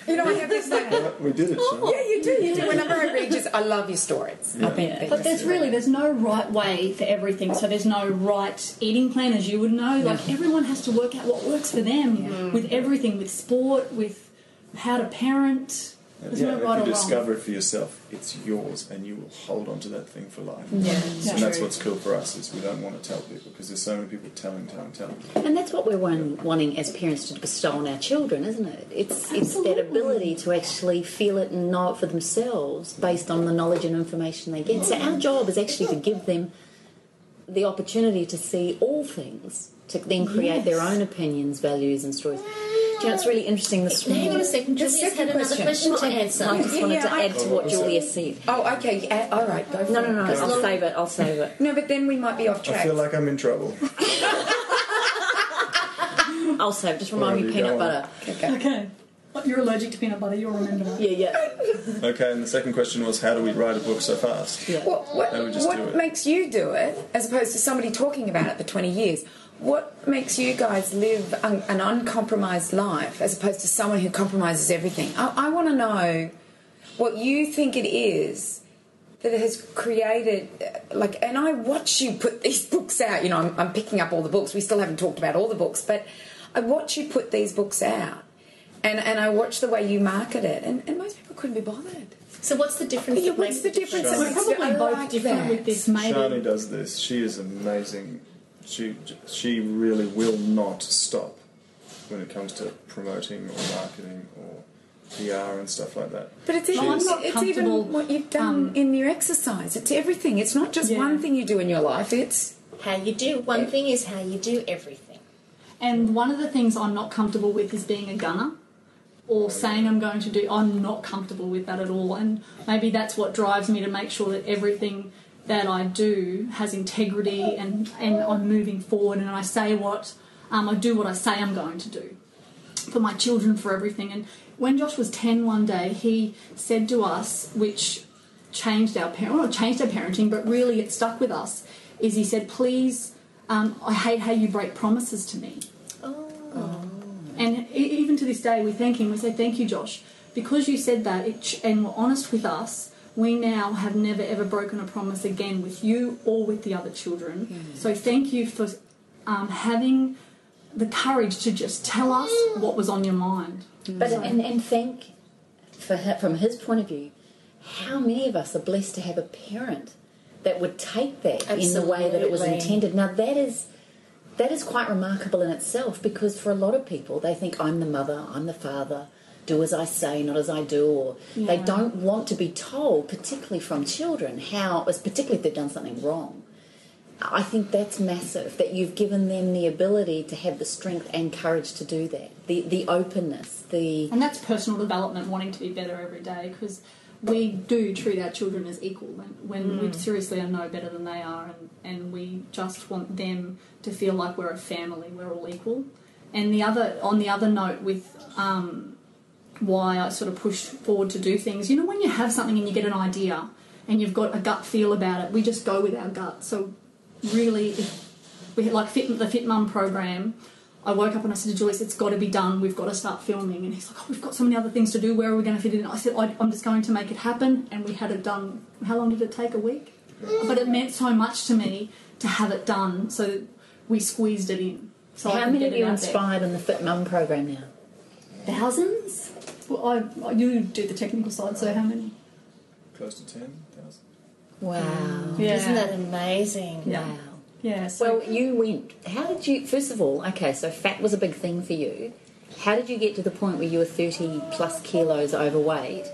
Speaker 4: I have this like...
Speaker 5: We did it, Sean.
Speaker 4: Yeah, you do. Whenever I read yours, I love your stories.
Speaker 5: Yeah.
Speaker 6: But there's no right way for everything. So there's no right eating plan, as you would know. Like everyone has to work out what works for them with everything, with sport, with how to parent. There's no right
Speaker 5: if
Speaker 6: or
Speaker 5: you
Speaker 6: wrong.
Speaker 5: discover it for yourself, it's yours, and you will hold on to that thing for life.
Speaker 4: Yeah.
Speaker 5: And that's what's cool for us, is we don't want to tell people, because there's so many people telling.
Speaker 3: And that's what we're wanting as parents to bestow on our children, isn't it? It's that ability to actually feel it and know it for themselves based on the knowledge and information they get. So our job is actually to give them the opportunity to see all things, to then create their own opinions, values and stories. Do you know, it's really interesting this morning.
Speaker 2: Hang on a second. Julius had another question to answer.
Speaker 3: I just wanted to add to what Julius said.
Speaker 4: Oh, okay. All right. Go for it.
Speaker 3: No. I'll save it.
Speaker 4: No, but then we might be off track.
Speaker 5: I feel like I'm in trouble.
Speaker 3: I'll save it. Just remind me peanut butter.
Speaker 6: Okay. You're allergic to peanut butter, you'll remember that.
Speaker 3: Yeah.
Speaker 5: Okay, and the second question was, how do we write a book so fast?
Speaker 3: Yeah.
Speaker 4: What
Speaker 5: How do we just do it?
Speaker 4: makes you do it, as opposed to somebody talking about it for 20 years? What makes you guys live an uncompromised life, as opposed to someone who compromises everything? I want to know what you think it is that has created, and I watch you put these books out. You know, I'm picking up all the books. We still haven't talked about all the books, but I watch you put these books out. And I watch the way you market it, and most people couldn't be bothered.
Speaker 2: So what's the difference?
Speaker 4: Yeah,
Speaker 2: that
Speaker 4: what's
Speaker 2: makes
Speaker 4: the difference?
Speaker 5: Sharny.
Speaker 6: We're probably
Speaker 4: I
Speaker 6: both
Speaker 4: like
Speaker 6: different
Speaker 4: that.
Speaker 6: with this, maybe.
Speaker 5: Sharny does this. She is amazing. She really will not stop when it comes to promoting or marketing or PR and stuff like that.
Speaker 4: But it's
Speaker 5: She's-
Speaker 4: even,
Speaker 6: I'm not
Speaker 4: it's
Speaker 6: comfortable,
Speaker 4: even what you've done in your exercise. It's everything. It's not just
Speaker 6: Yeah.
Speaker 4: one thing you do in your life. It's
Speaker 2: how you do. One thing is how you do everything.
Speaker 6: And one of the things I'm not comfortable with is being a gunner or saying I'm going to do. I'm not comfortable with that at all. And maybe that's what drives me to make sure that everything that I do has integrity and I'm moving forward and I say what I do what I say I'm going to do for my children, for everything. And when Josh was 10 one day, he said to us, which changed our not changed our parenting, but really it stuck with us, is he said, please, I hate how you break promises to me. And even to this day, we thank him. We say, thank you, Josh. Because you said that and were honest with us, we now have never, ever broken a promise again with you or with the other children. So thank you for having the courage to just tell us what was on your mind.
Speaker 3: But and think, from his point of view, how many of us are blessed to have a parent that would take that in the way that it was
Speaker 2: Absolutely.
Speaker 3: intended. Now that is quite remarkable in itself, because for a lot of people they think I'm the mother, I'm the father, do as I say, not as I do, or they don't want to be told, particularly from children, particularly if they've done something wrong. I think that's massive, that you've given them the ability to have the strength and courage to do that, the openness,
Speaker 6: And that's personal development, wanting to be better every day, because we do treat our children as equal when we seriously are no better than they are, and we just want them to feel like we're a family, we're all equal. And on the other note, with why I sort of push forward to do things, you know, when you have something and you get an idea and you've got a gut feel about it, we just go with our gut. So really, if we had the Fit Mum program, I woke up and I said to Julius, it's got to be done, we've got to start filming. And he's like, oh, we've got so many other things to do, where are we going to fit it in? I said, I'm just going to make it happen, and we had it done. How long did it take? A week? But it meant so much to me to have it done, so that we squeezed it in. So
Speaker 3: How many of you inspired in the Fit Mum program now?
Speaker 6: Thousands? Well, you do the technical side, so how many?
Speaker 5: Close to 10,000.
Speaker 3: Wow.
Speaker 6: Yeah.
Speaker 2: Isn't that amazing?
Speaker 6: Yeah.
Speaker 3: Wow.
Speaker 6: Yeah. So
Speaker 3: Well, you went. How did you? First of all, okay, so fat was a big thing for you. How did you get to the point where you were 30 plus kilos overweight?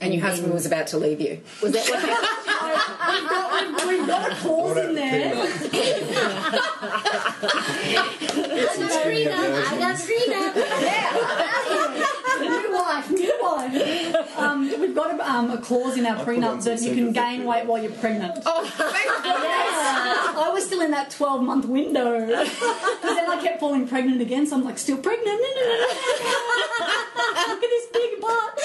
Speaker 4: and your husband was about to leave you.
Speaker 3: Was that what happened?
Speaker 6: we've got a clause in there.
Speaker 2: I got
Speaker 6: New wife. We've got a clause in our prenup that you can gain weight while you're pregnant.
Speaker 4: Oh, thank goodness.
Speaker 6: I was still in that 12-month window. Because then I kept falling pregnant again, so I'm like, still pregnant? No. Look at this big butt.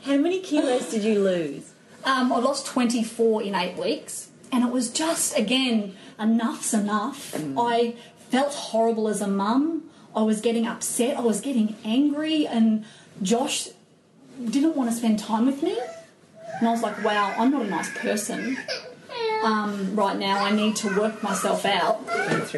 Speaker 3: How many kilos did you lose?
Speaker 6: I lost 24 in 8 weeks, and it was just, again, enough's enough. I felt horrible as a mum. I was getting upset. I was getting angry, and Josh didn't want to spend time with me. And I was like, wow, I'm not a nice person. Right now, I need to work myself out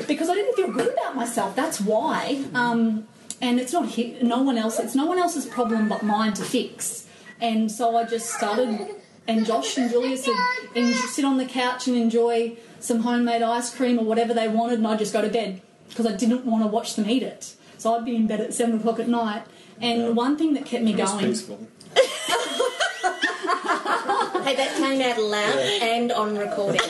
Speaker 6: because I didn't feel good about myself. That's why. And it's not no one else. It's no one else's problem but mine to fix. And so I just started. And Josh and Julius would sit on the couch and enjoy some homemade ice cream or whatever they wanted, and I'd just go to bed because I didn't want to watch them eat it. So I'd be in bed at 7 o'clock at night. And one thing that kept me going.
Speaker 5: Peaceful.
Speaker 2: Hey, that came out loud and on recording.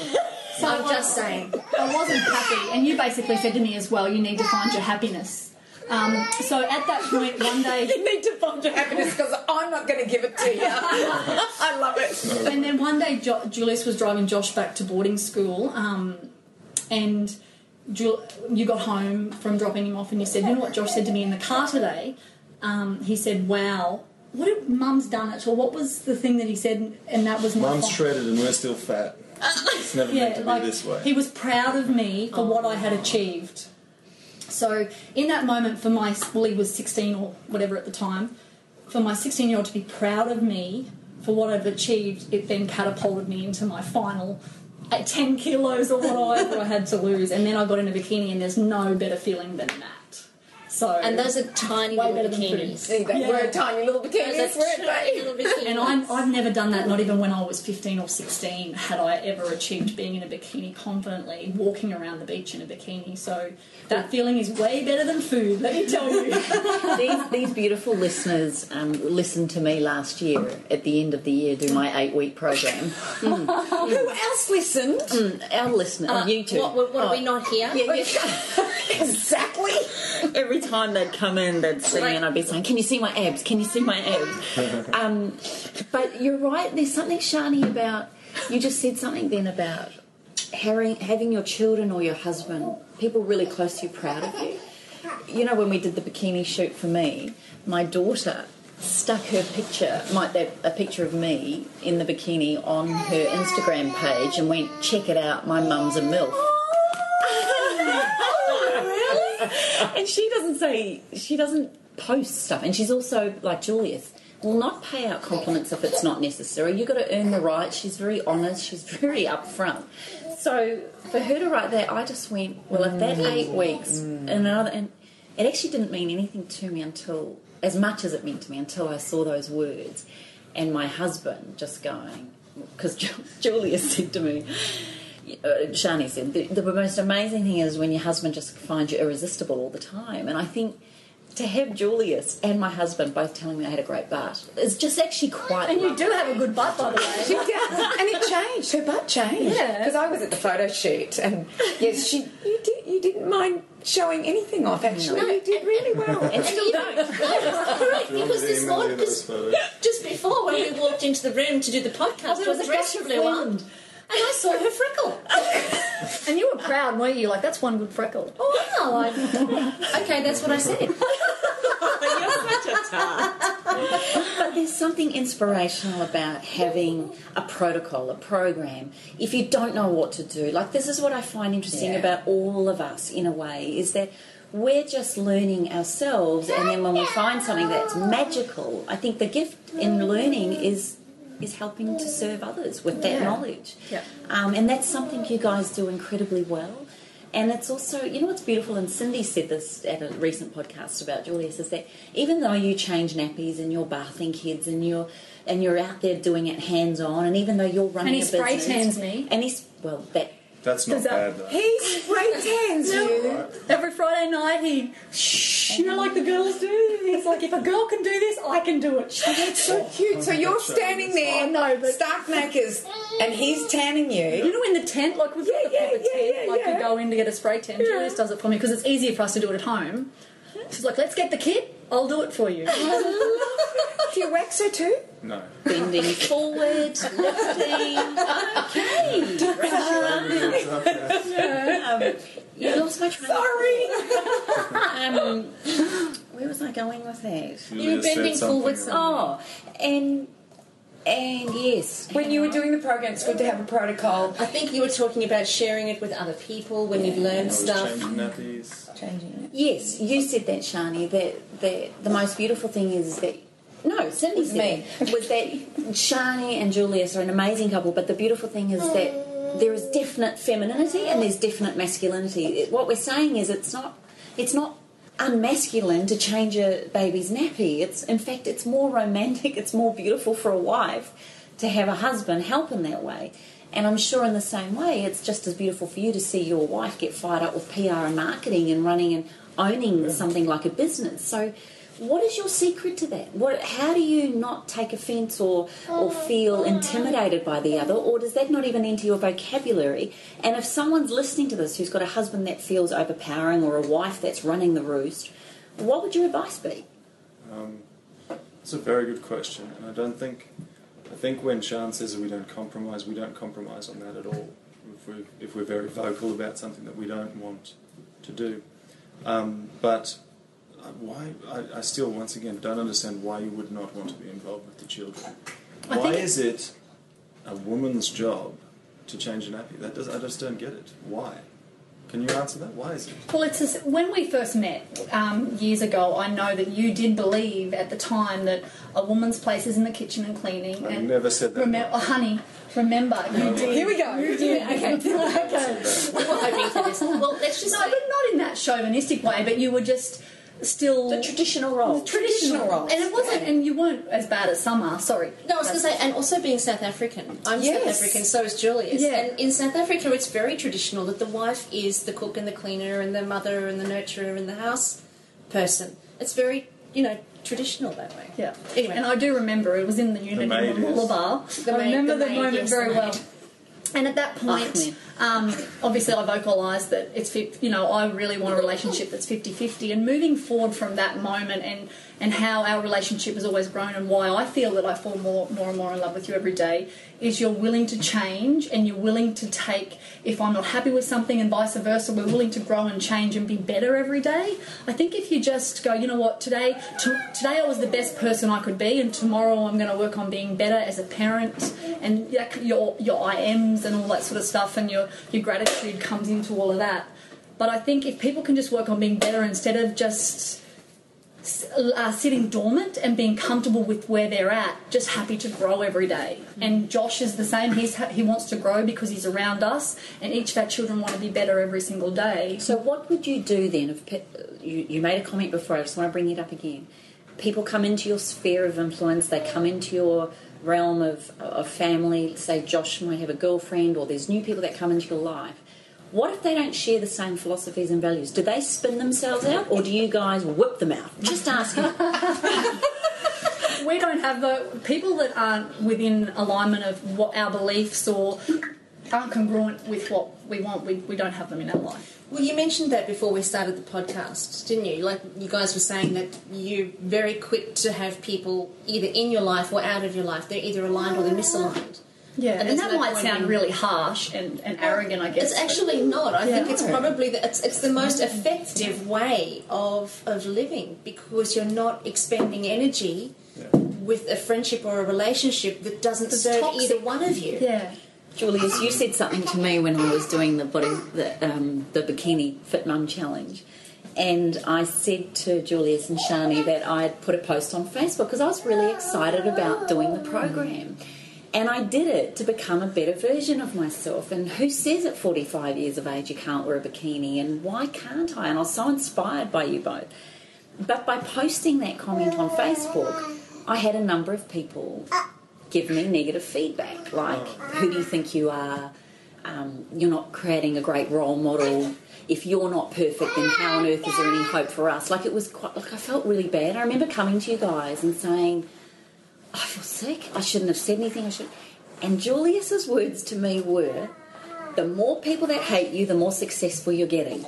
Speaker 2: So I'm just saying.
Speaker 6: I wasn't happy, and you basically said to me as well, you need to find your happiness. So at that point, one day...
Speaker 4: You need to find your happiness because I'm not going to give it to you. I love it.
Speaker 6: And then one day, Julius was driving Josh back to boarding school, and you got home from dropping him off, and you said, you know what Josh said to me in the car today? He said, wow, what if Mum's done it? Or what was the thing that he said? And that was my
Speaker 5: Mum's
Speaker 6: fault.
Speaker 5: shredded and we're still fat. It's never meant to be this way.
Speaker 6: He was proud of me for what I had achieved. So in that moment, he was 16 or whatever at the time, for my 16-year-old to be proud of me for what I've achieved, it then catapulted me into my final 10 kilos or whatever I had to lose. And then I got in a bikini, and there's no better feeling than that. So
Speaker 2: And those are tiny
Speaker 6: way
Speaker 2: little
Speaker 6: better than food.
Speaker 2: bikinis.
Speaker 4: See, they were tiny little bikinis,
Speaker 2: Those are
Speaker 4: weren't
Speaker 2: tiny
Speaker 4: they?
Speaker 2: little bikinis.
Speaker 6: And I've never done that, not even when I was 15 or 16 had I ever achieved being in a bikini confidently, walking around the beach in a bikini. So that feeling is way better than food, let me tell you.
Speaker 3: These beautiful listeners listened to me last year at the end of the year do my 8-week program.
Speaker 4: Who else listened?
Speaker 3: Our listeners, you two.
Speaker 2: What are we not here?
Speaker 4: Exactly.
Speaker 3: Every time they'd come in, they'd see me and I'd be saying, "Can you see my abs? Can you see my abs?" But you're right, there's something, Sharny, about, you just said something then about having your children or your husband, people really close to you, proud of you. You know, when we did the bikini shoot for me, my daughter stuck her picture, a picture of me in the bikini on her Instagram page and went, "Check it out, my mum's a MILF." And she doesn't post stuff, and she's also like Julius, will not pay out compliments if it's not necessary. You've got to earn the right. She's very honest, she's very upfront. So for her to write that, I just went, well, if that 8 weeks and it actually didn't mean anything to me until, as much as it meant to me, until I saw those words and my husband just going, because Julius said to me, Sharny said, the most amazing thing is when your husband just finds you irresistible all the time. And I think to have Julius and my husband both telling me I had a great butt is just actually quite...
Speaker 6: And you do have a good butt, by the way.
Speaker 4: She does. And it changed. Her butt changed.
Speaker 6: Yeah.
Speaker 4: Because I was at the photo shoot and yes, you didn't mind showing anything off, actually.
Speaker 2: No.
Speaker 4: You did really well.
Speaker 3: And still don't.
Speaker 2: Correct, because this morning, just before when we walked into the room to do the podcast,
Speaker 6: there was
Speaker 2: the
Speaker 6: a
Speaker 2: dress
Speaker 6: gush of
Speaker 2: flew up,
Speaker 6: wind.
Speaker 2: and I saw her freckle.
Speaker 6: And you were proud, weren't you? Like, that's one good freckle.
Speaker 2: Oh, wow. Okay, that's what I said.
Speaker 3: You're such a tart. But there's something inspirational about having a protocol, a program. If you don't know what to do, like this is what I find interesting about all of us in a way, is that we're just learning ourselves, and then when we find something that's magical, I think the gift in learning is helping to serve others with that knowledge.
Speaker 6: Yeah.
Speaker 3: And that's something you guys do incredibly well. And it's also, you know what's beautiful, and Cindy said this at a recent podcast about Julius, is that even though you change nappies and you're bathing kids and you're out there doing it hands-on, and even though you're running
Speaker 6: And he
Speaker 3: a business...
Speaker 6: spray tans me.
Speaker 3: And
Speaker 5: That's not bad, though.
Speaker 4: He spray tans you.
Speaker 6: Every Friday night he, you know, like the girls do. He's like, if a girl can do this, I can do it.
Speaker 4: It's so cute. So you're standing there,
Speaker 6: I know, but-
Speaker 4: stark knackers, and he's tanning you.
Speaker 6: You know, in the tent, like we've got the proper tent, like
Speaker 4: yeah.
Speaker 6: we go in to get a spray tan. Julius does it for me because it's easier for us to do it at home. She's like, let's get the kit, I'll do it for you.
Speaker 4: Do you wax her too?
Speaker 5: No.
Speaker 3: bending forward, lifting. Okay. You're also trying.
Speaker 4: Sorry.
Speaker 3: Where was I going with that?
Speaker 2: You were bending forward.
Speaker 3: Oh, and yes.
Speaker 4: When you were doing the program, it's good to have a protocol.
Speaker 2: I think you were talking about sharing it with other people when you've learned stuff.
Speaker 5: Changing nappies.
Speaker 4: Changing it.
Speaker 3: Yes, you said that, Sharny, that the most beautiful thing is that... No, Cindy said
Speaker 4: me.
Speaker 3: was that Sharny and Julius are an amazing couple, but the beautiful thing is that there is definite femininity and there's definite masculinity. What we're saying is it's not unmasculine to change a baby's nappy. In fact, it's more romantic, it's more beautiful for a wife to have a husband help in that way. And I'm sure in the same way, it's just as beautiful for you to see your wife get fired up with PR and marketing and running and owning something like a business. So what is your secret to that? How do you not take offence or feel intimidated by the other? Or does that not even enter your vocabulary? And if someone's listening to this who's got a husband that feels overpowering or a wife that's running the roost, what would your advice be?
Speaker 5: It's a very good question. And I think when Shan says that we don't compromise on that at all. If we're very vocal about something that we don't want to do. But why? I still, once again, don't understand why you would not want to be involved with the children. Why is it a woman's job to change a nappy? I just don't get it. Why? Can you answer that? Why is it?
Speaker 6: Well, when we first met years ago, I know that you did believe at the time that a woman's place is in the kitchen and cleaning.
Speaker 5: I never said that.
Speaker 6: Honey, remember, you did.
Speaker 4: Here we go.
Speaker 6: You did. Okay.
Speaker 2: We were hoping for this. Well, let's just
Speaker 6: No,
Speaker 2: say...
Speaker 6: but not in that chauvinistic way, but you were just...
Speaker 3: still
Speaker 2: The traditional role.
Speaker 3: traditional role, and it wasn't, and you weren't as bad as some are. Sorry,
Speaker 2: No, I was going to say, and also being South African. I'm South African, so is Julius.
Speaker 3: Yeah.
Speaker 2: And in South Africa, it's very traditional that the wife is the cook and the cleaner and the mother and the nurturer and the house person. It's very, traditional that way.
Speaker 6: Yeah.
Speaker 2: Anyway.
Speaker 6: And I do remember it was in the Unity
Speaker 5: maid is.
Speaker 6: Mooloolaba. I
Speaker 2: maid-
Speaker 6: remember
Speaker 2: the
Speaker 6: the
Speaker 2: maid,
Speaker 6: moment
Speaker 2: yes,
Speaker 6: very
Speaker 2: the
Speaker 6: well.
Speaker 2: maid.
Speaker 6: And at that point, obviously I vocalised that it's, I really want a relationship that's 50-50. And moving forward from that moment and how our relationship has always grown and why I feel that I fall more and more in love with you every day is you're willing to change and you're willing to take, if I'm not happy with something and vice versa, we're willing to grow and change and be better every day. I think if you just go, you know what, today I was the best person I could be and tomorrow I'm going to work on being better as a parent, and your IMs and all that sort of stuff, and your gratitude comes into all of that. But I think if people can just work on being better instead of just sitting dormant and being comfortable with where they're at, just happy to grow every day. And Josh is the same. He wants to grow because he's around us, and each of our children want to be better every single day.
Speaker 3: So what would you do then if you made a comment before, I just want to bring it up again. People come into your sphere of influence, they come into your realm of family, say Josh might have a girlfriend or there's new people that come into your life. What if they don't share the same philosophies and values? Do they spin themselves out or do you guys whip them out? Just asking.
Speaker 6: We don't have the people that aren't within alignment of what our beliefs or aren't congruent with what we want. We don't have them in our life.
Speaker 2: Well, you mentioned that before we started the podcast, didn't you? Like, you guys were saying that you're very quick to have people either in your life or out of your life. They're either aligned or they're misaligned.
Speaker 6: Yeah, and
Speaker 2: there's
Speaker 6: that
Speaker 2: no
Speaker 6: might
Speaker 2: point
Speaker 6: sound
Speaker 2: in-
Speaker 6: really harsh and arrogant, I guess.
Speaker 2: It's actually not. I think it's
Speaker 3: No.
Speaker 2: probably it's the most effective way of living, because you're not expending energy with a friendship or a relationship that doesn't serve
Speaker 6: toxic.
Speaker 2: either one of you.
Speaker 6: Yeah.
Speaker 3: Julius, you said something to me when I was doing the Bikini Fit Mum Challenge. And I said to Julius and Sharny that I'd put a post on Facebook because I was really excited about doing the program. And I did it to become a better version of myself. And who says at 45 years of age you can't wear a bikini? And why can't I? And I was so inspired by you both. But by posting that comment on Facebook, I had a number of people give me negative feedback, like, who do you think you are? You're not creating a great role model. If you're not perfect, then how on earth is there any hope for us? Like, it was quite, like, I felt really bad. I remember coming to you guys and saying, I feel sick. I shouldn't have said anything. And Julius's words to me were, the more people that hate you, the more successful you're getting.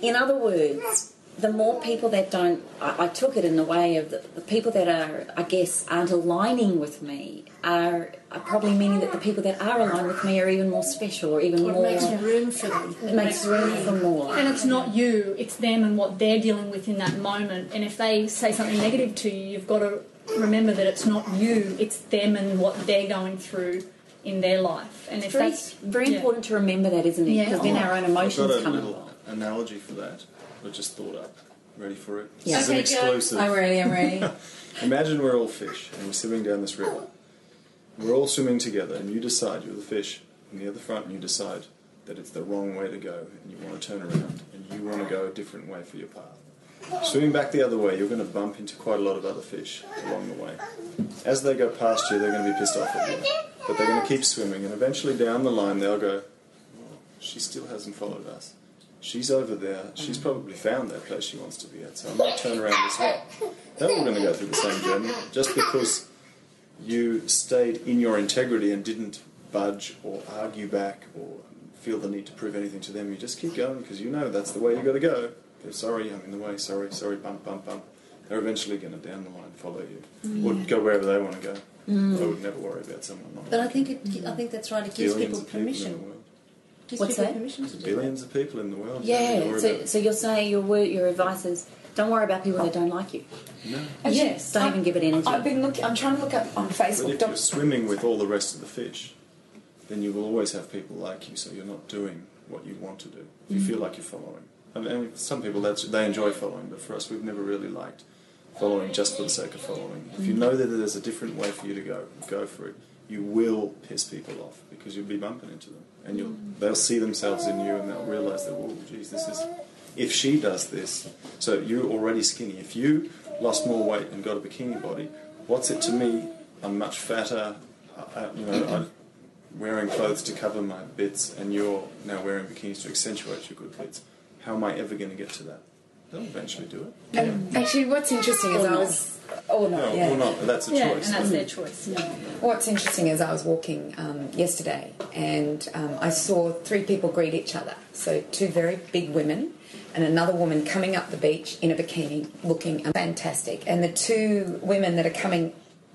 Speaker 3: In other words, the more people that don't... I took it in the way of the people that are, I guess, aren't aligning with me are probably meaning that the people that are aligned with me are even more special or even more...
Speaker 2: It makes room for them.
Speaker 3: It makes room for more.
Speaker 6: And it's not you, it's them and what they're dealing with in that moment. And if they say something negative to you, you've got to remember that it's not you, it's them and what they're going through in their life. And if that's
Speaker 3: Very important to remember that, isn't it?
Speaker 6: Yeah.
Speaker 3: Because then our own emotions
Speaker 5: I've got a
Speaker 3: come
Speaker 5: little
Speaker 3: involved.
Speaker 5: analogy for that. I just thought up. Ready for it?
Speaker 3: Yeah.
Speaker 5: This is an exclusive.
Speaker 4: I'm ready.
Speaker 5: Imagine we're all fish and we're swimming down this river. We're all swimming together and you decide, you're the fish near the front, and you decide that it's the wrong way to go and you want to turn around and you want to go a different way for your path. Swimming back the other way, you're going to bump into quite a lot of other fish along the way. As they go past you, they're going to be pissed off at you. But they're going to keep swimming, and eventually down the line they'll go, oh, she still hasn't followed us. She's over there. She's probably found that place she wants to be at, so I'm going to turn around as well. They're all going to go through the same journey. Just because you stayed in your integrity and didn't budge or argue back or feel the need to prove anything to them, you just keep going because you know that's the way you got to go. They're sorry, I'm in the way, sorry, bump, bump, bump. They're eventually going to down the line follow you or go wherever they want to go. I would never worry about someone not.
Speaker 2: But I think that's right. It gives
Speaker 5: Billions
Speaker 2: people
Speaker 5: of people in the
Speaker 2: permission.
Speaker 5: world.
Speaker 2: Gives
Speaker 3: What's
Speaker 2: people
Speaker 3: that?
Speaker 2: permission to
Speaker 5: There's
Speaker 2: do
Speaker 5: billions of people in the world.
Speaker 3: Yeah, so you're saying your advice is don't worry about people that don't like you.
Speaker 5: No.
Speaker 3: Yes, don't even give it energy.
Speaker 4: I'm trying to look up on
Speaker 5: But
Speaker 4: Facebook.
Speaker 5: if you're swimming with all the rest of the fish, then you will always have people like you, so you're not doing what you want to do. If you feel like you're following. I mean, some people, they enjoy following, but for us, we've never really liked following just for the sake of following. If you know that there's a different way for you to go for it. You will piss people off because you'll be bumping into them. And they'll see themselves in you and they'll realise that, oh, geez, this if she does this, so you're already skinny. If you lost more weight and got a bikini body, what's it to me? I'm much fatter, I'm wearing clothes to cover my bits, and you're now wearing bikinis to accentuate your good bits. How am I ever going to get to that? They'll eventually do it.
Speaker 4: And actually, what's interesting is
Speaker 5: or not. That's a choice.
Speaker 6: And that's their choice. Yeah.
Speaker 4: What's interesting is I was walking yesterday and I saw 3 people greet each other. So 2 very big women and another woman coming up the beach in a bikini looking fantastic. And the 2 women that are coming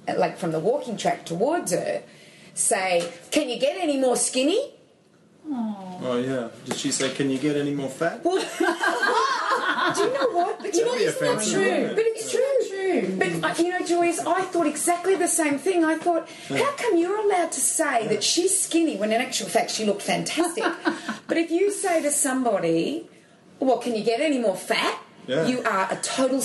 Speaker 4: like from the walking track towards her say, "Can you get any more skinny?"
Speaker 5: Oh, yeah. Did she say, "Can you get any more fat"?
Speaker 4: Well, do you know what? But you know, isn't that true? But it's true. But, Julius, I thought exactly the same thing. I thought, how come you're allowed to say that she's skinny when in actual fact she looked fantastic? But if you say to somebody, "Well, can you get any more fat?"
Speaker 5: Yeah.
Speaker 4: You are a total,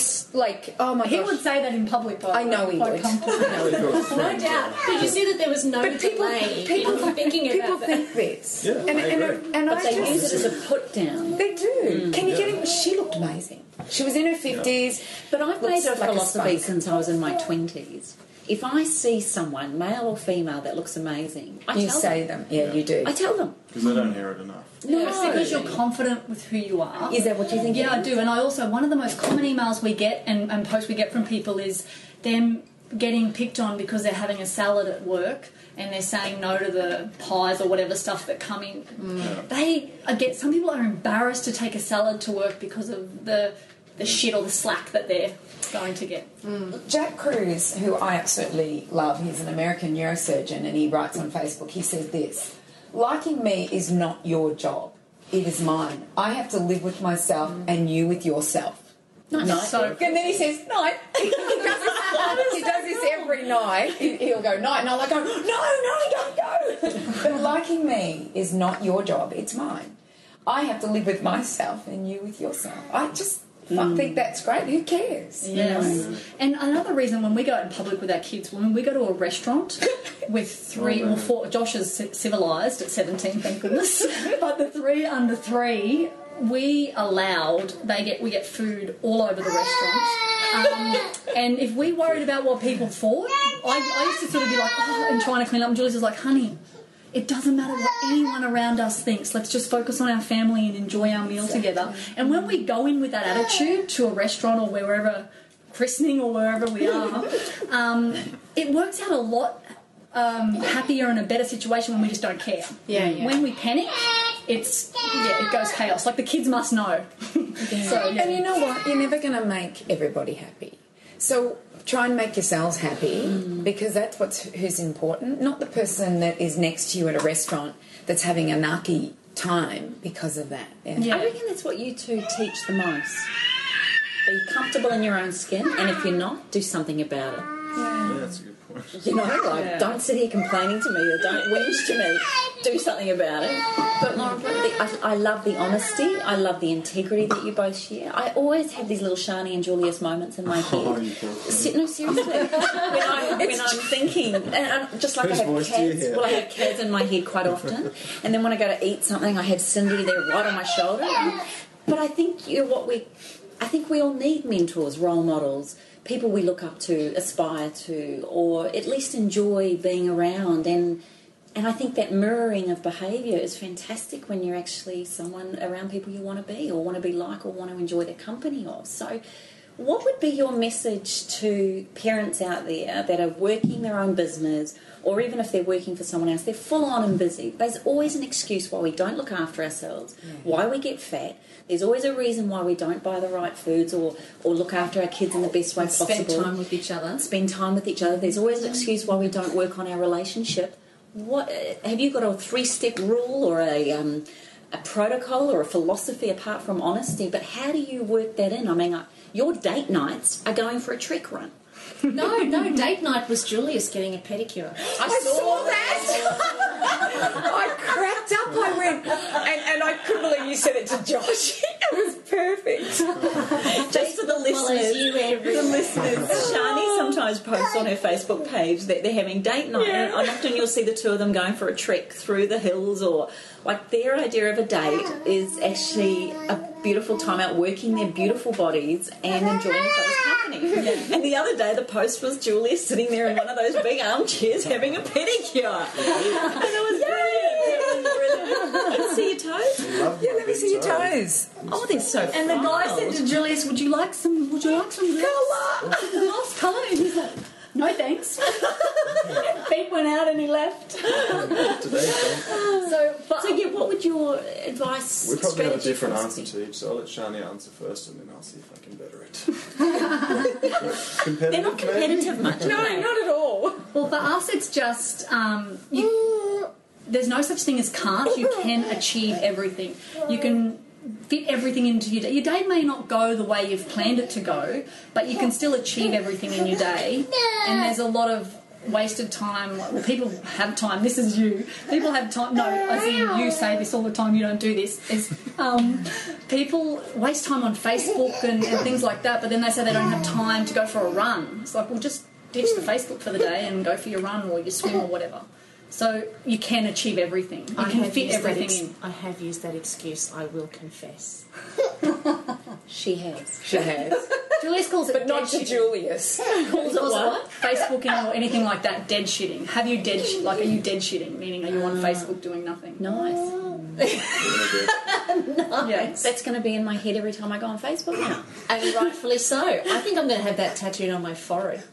Speaker 4: oh my gosh.
Speaker 6: He would say that in public, though.
Speaker 4: I know he would.
Speaker 2: No doubt. Did you see that there was no delay in thinking about
Speaker 4: people think this.
Speaker 5: Yeah,
Speaker 4: and
Speaker 3: But
Speaker 4: I
Speaker 3: they use
Speaker 4: just,
Speaker 3: it as a put down.
Speaker 4: they do. Can you get it? She looked amazing. She was in her 50s.
Speaker 3: But I've made
Speaker 4: looks
Speaker 3: a
Speaker 4: like
Speaker 3: philosophy
Speaker 4: spunk.
Speaker 3: since I was in my 20s. If I see someone, male or female, that looks amazing, I
Speaker 4: You
Speaker 3: tell
Speaker 4: say
Speaker 3: them.
Speaker 4: them. Yeah, you do.
Speaker 3: I tell them.
Speaker 5: Because I don't hear it enough.
Speaker 6: No, it's because you're confident with who you are.
Speaker 3: Is that what you think?
Speaker 6: Yeah, I do. And I also, one of the most common emails we get and posts we get from people is them getting picked on because they're having a salad at work and they're saying no to the pies or whatever stuff that come in. Some people are embarrassed to take a salad to work because of the shit or the slack that they're going to get.
Speaker 4: Jack Cruz, who I absolutely love, he's an American neurosurgeon, and he writes on Facebook, he says this: "Liking me is not your job, it is mine. I have to live with myself and you with yourself."
Speaker 3: Nice.
Speaker 6: So,
Speaker 4: And then he says, "Night." He does this every night. He'll go, "Night," and I'll go, No, don't go. But liking me is not your job, it's mine. I have to live with myself and you with yourself. I just think that's great. Who cares?
Speaker 6: yes. And another reason when we go out in public with our kids, when we go to a restaurant with 3 or 4, Josh is civilised at 17, thank goodness, but the 3 under 3, we get food all over the restaurant. And if we worried about what people thought, I used to sort of be like, and trying to clean up, and Julius is like, "Honey, it doesn't matter what anyone around us thinks. Let's just focus on our family and enjoy our meal together." And when we go in with that attitude to a restaurant or wherever, christening or wherever we are, it works out a lot happier and a better situation when we just don't care.
Speaker 2: Yeah.
Speaker 6: When we panic, it goes chaos. Like the kids must know. So, yeah.
Speaker 4: And you know what? You're never going to make everybody happy. So try and make yourselves happy because that's who's important, not the person that is next to you at a restaurant that's having a narky time because of that.
Speaker 3: I reckon that's what you 2 teach the most. Be comfortable in your own skin, and if you're not, do something about it.
Speaker 5: Yeah, that's a good point.
Speaker 3: Don't sit here complaining to me or don't whinge to me. Do something about it. But more importantly, I love the honesty. I love the integrity that you both share. I always have these little Sharny and Julius moments in my head. No, seriously. when I'm thinking, and just like I have cats. Well, I have cats in my head quite often. And then when I go to eat something, I have Cindy there right on my shoulder. But I think I think we all need mentors, role models, people we look up to, aspire to, or at least enjoy being around. And I think that mirroring of behaviour is fantastic when you're actually someone around people you want to be or want to be like or want to enjoy their company of. So what would be your message to parents out there that are working their own business, or even if they're working for someone else, they're full on and busy? There's always an excuse why we don't look after ourselves, why we get fat. There's always a reason why we don't buy the right foods or look after our kids in the best way possible.
Speaker 2: Spend time with each other.
Speaker 3: Spend time with each other. There's always an excuse why we don't work on our relationship. What have you got a 3-step rule or a protocol or a philosophy apart from honesty? But how do you work that in? I mean, your date nights are going for a trek run.
Speaker 2: No, date night was Julius getting a pedicure.
Speaker 4: I saw that. I cracked up. I went, and I couldn't believe you said it to Josh. It was perfect.
Speaker 3: Just for the listeners, Sharny sometimes posts on her Facebook page that they're having date night, and often you'll see the 2 of them going for a trek through the hills, or like their idea of a date is actually a beautiful time out working their beautiful bodies and enjoying each other's company. And the other day, the post was Julius sitting there in one of those big armchairs having a pedicure. And it was brilliant. It was brilliant. Can I see your toes?
Speaker 4: Yeah, let me see your toes.
Speaker 3: Oh, they're so
Speaker 6: And the guy said to Julius, would you like some
Speaker 3: colour?
Speaker 6: nice colour? And he's like, no thanks. Feet went out and he left.
Speaker 3: So yeah, what would your advice?
Speaker 5: We probably have a
Speaker 3: strategy
Speaker 5: different
Speaker 3: for us
Speaker 5: answer
Speaker 3: be?
Speaker 5: to each, so I'll let Sharny answer first and then I'll see if I can better it. Competitive,
Speaker 3: They're not competitive much.
Speaker 6: No,
Speaker 3: are they?
Speaker 6: not at all. Well, for us, it's just there's no such thing as can't. You can achieve everything. You can fit everything into your day. Your day may not go the way you've planned it to go, but you can still achieve everything in your day. And there's a lot of wasted time. Well, people have time. This is you. People have time. No, as in you say this all the time. You don't do this. People waste time on Facebook and things like that, but then they say they don't have time to go for a run. It's like, well, just ditch the Facebook for the day and go for your run or your swim or whatever. So you can achieve everything. You can fit everything in.
Speaker 2: I have used that excuse, I will confess.
Speaker 3: She has.
Speaker 4: She has.
Speaker 6: Julius calls it
Speaker 4: But not
Speaker 6: dead
Speaker 4: to
Speaker 6: shitting.
Speaker 4: Julius.
Speaker 6: Calls it what? Facebooking or anything like that, dead shitting. Have you dead are you dead shitting? Meaning are you on Facebook doing nothing?
Speaker 3: Nice.
Speaker 6: Yeah.
Speaker 3: That's going to be in my head every time I go on Facebook now.
Speaker 2: And rightfully so. I think I'm going to have that tattooed on my forehead.